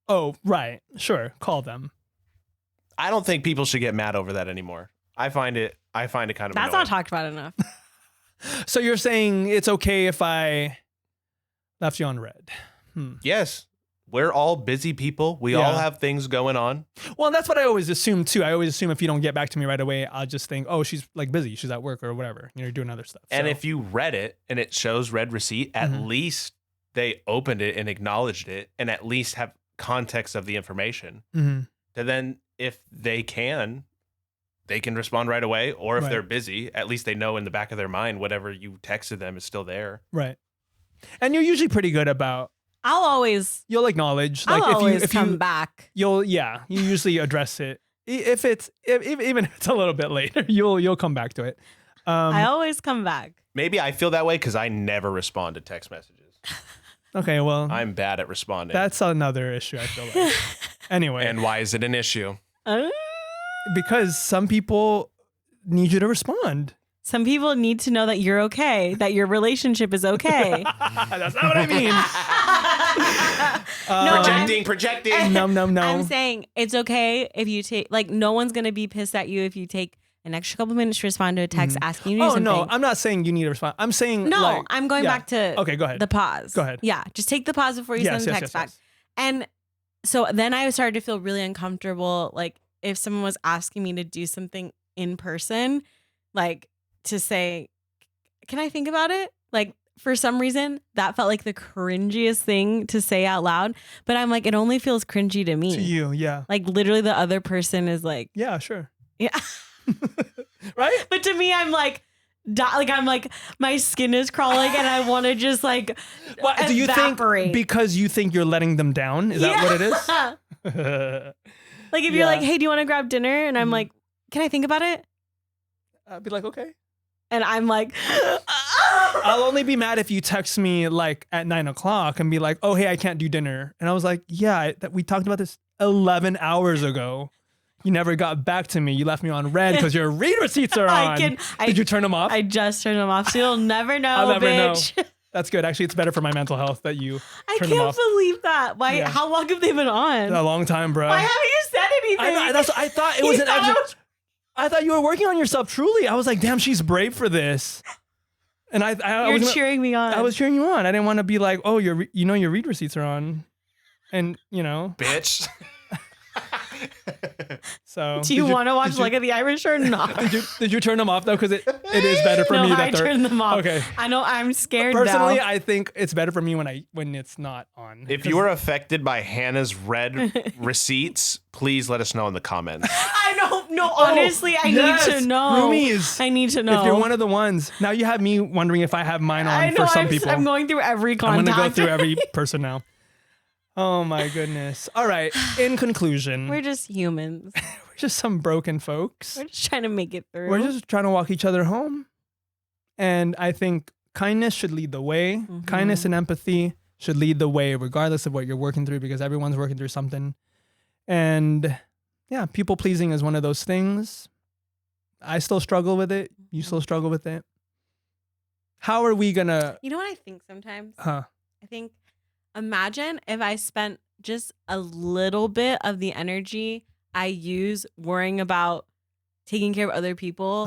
Oh, right. Sure. Call them. I don't think people should get mad over that anymore. I find it kind of That's annoying. not talked about enough. So you're saying it's okay if I left you on red? Yes. We're all busy people. We all have things going on. Well, that's what I always assume too. I always assume if you don't get back to me right away, I'll just think, oh, she's like busy. She's at work or whatever. You're doing other stuff. And if you read it and it shows read receipt, at least they opened it and acknowledged it and at least have context of the information. And then if they can respond right away. Or if they're busy, at least they know in the back of their mind, whatever you texted them is still there. Right. And you're usually pretty good about. You'll acknowledge. Like if you come back. You usually address it. Even if it's a little bit later, you'll come back to it. I always come back. Maybe I feel that way because I never respond to text messages. Okay, well, I'm bad at responding. That's another issue, I feel like. Anyway. And why is it an issue? Because some people need you to respond. Some people need to know that you're okay, that your relationship is okay. That's not what I mean. Projecting. No. I'm saying it's okay if you take, like, no one's going to be pissed at you if you take an extra couple minutes to respond to a text asking you to do something. No, I'm not saying you need to respond. I'm saying I'm going back to okay, go ahead. the pause. Go ahead. Yeah, just take the pause before you send the text back. And so then I started to feel really uncomfortable, like if someone was asking me to do something in person, like to say, can I think about it? Like for some reason that felt like the cringiest thing to say out loud, but I'm like, it only feels cringy to me. To you, yeah. Like literally the other person is like, yeah, sure. Yeah. Right? But to me, I'm like, I'm like, my skin is crawling and I want to just like do you evaporate. think because you think you're letting them down? Is that what it is? Like if you're like, hey, do you want to grab dinner? And I'm like, can I think about it? I'd be like, okay. And I'm like, I'll only be mad if you text me like at 9:00 and be like, oh, hey, I can't do dinner. And I was like, yeah, we talked about this 11 hours ago. You never got back to me. You left me on red because your read receipts are on. Did you turn them off? I just turned them off, so you'll never know, I'll never bitch. know. That's good. Actually, it's better for my mental health that you turn them off. I can't believe that. Why? Yeah. How long have they been on? A long time, bro. Why haven't you said anything? I thought it was an extra. I thought you were working on yourself. Truly, I was like, damn, she's brave for this. And you're cheering me on. I was cheering you on. I didn't want to be like, oh, your read receipts are on, and bitch. So do you want to watch Leg of the Irish or not? Did you turn them off though? Because it is better for me. I turned them off. Okay. I know. I'm scared. Personally, now. I think it's better for me when it's not on. If you are affected by Hannah's red receipts, please let us know in the comments. I know. No, honestly, I need to know. Roomies, I need to know. If you're one of the ones, now you have me wondering if I have mine on for some people. I'm going through every contact. I'm going to go through every person now. Oh my goodness. All right. In conclusion, we're just humans. We're just some broken folks. We're just trying to make it through. We're just trying to walk each other home. And I think kindness should lead the way. Mm-hmm. Kindness and empathy should lead the way, regardless of what you're working through, because everyone's working through something. And yeah, people pleasing is one of those things. I still struggle with it. You still struggle with it. How are we going to... You know what I think sometimes? I think... Imagine if I spent just a little bit of the energy I use worrying about taking care of other people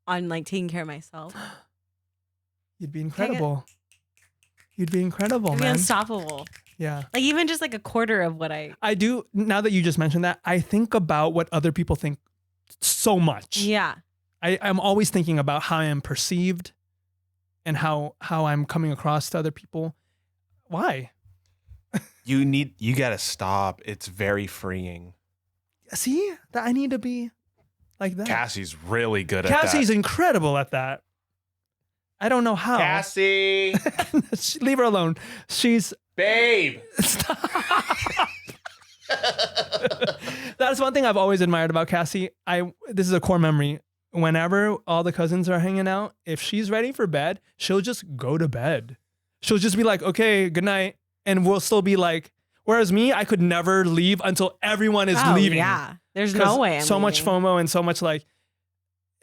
on like taking care of myself. You'd be incredible. You'd be incredible, You'd man. be unstoppable. Yeah. Like even just like a quarter of what I do. Now that you just mentioned that, I think about what other people think so much. Yeah. I'm always thinking about how I am perceived and how I'm coming across to other people. Why? You gotta stop. It's very freeing. See, that I need to be like that. Cassie's really good at that. Cassie's incredible at that. I don't know how. Cassie, leave her alone. She's babe. Stop. That's one thing I've always admired about Cassie. This is a core memory. Whenever all the cousins are hanging out, if she's ready for bed, she'll just go to bed. She'll just be like, okay, good night. And we'll still be like, whereas me, I could never leave until everyone is leaving. Yeah. There's no way. So much FOMO and so much like,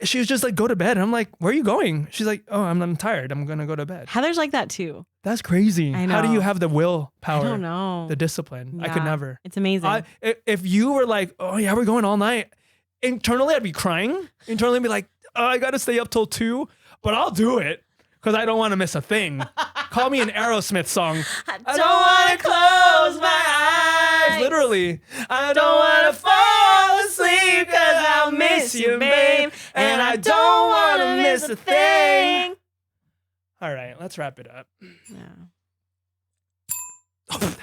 she was just like, go to bed. And I'm like, where are you going? She's like, oh, I'm tired. I'm going to go to bed. Heather's like that too. That's crazy. I know. How do you have the willpower? I don't know. The discipline. Yeah. I could never. It's amazing. If you were like, oh yeah, we're going all night. Internally, I'd be crying. Internally, I'd be like, oh, I got to stay up till 2, but I'll do it. Because I don't want to miss a thing. Call me an Aerosmith song. I don't want to close my eyes. Literally. I don't want to fall asleep because I'll miss you, babe. And I don't want to miss a thing. All right, let's wrap it up. Yeah. Oh,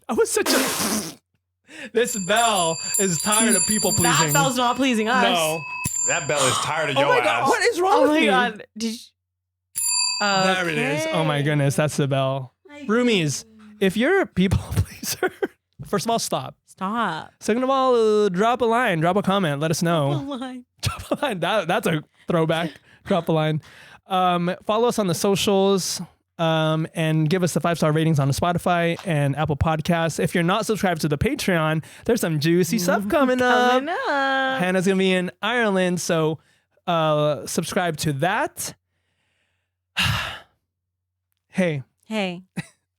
I was such a... This bell is tired of people pleasing. That bell's not pleasing us. No. That bell is tired of your my ass. God, what is wrong with me? Oh my God. Did you... There it is. Oh my goodness, that's the bell. Roomies, if you're a people pleaser, first of all, stop. Stop. Second of all, drop a line, drop a comment, let us know. Drop a line. That's a throwback. Drop a line. Follow us on the socials and give us the 5-star ratings on Spotify and Apple Podcasts. If you're not subscribed to the Patreon, there's some juicy stuff coming up. Hannah's going to be in Ireland, so subscribe to that. Hey,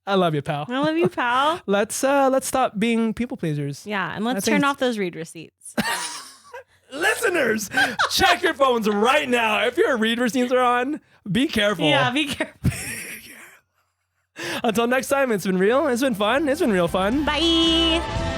I love you, pal. I love you, pal. Let's stop being people pleasers. Yeah, and let's think turn it's- off those read receipts. Listeners, check your phones right now. If your read receipts are on, be careful. Yeah, be careful. Until next time, it's been real. It's been fun. It's been real fun. Bye.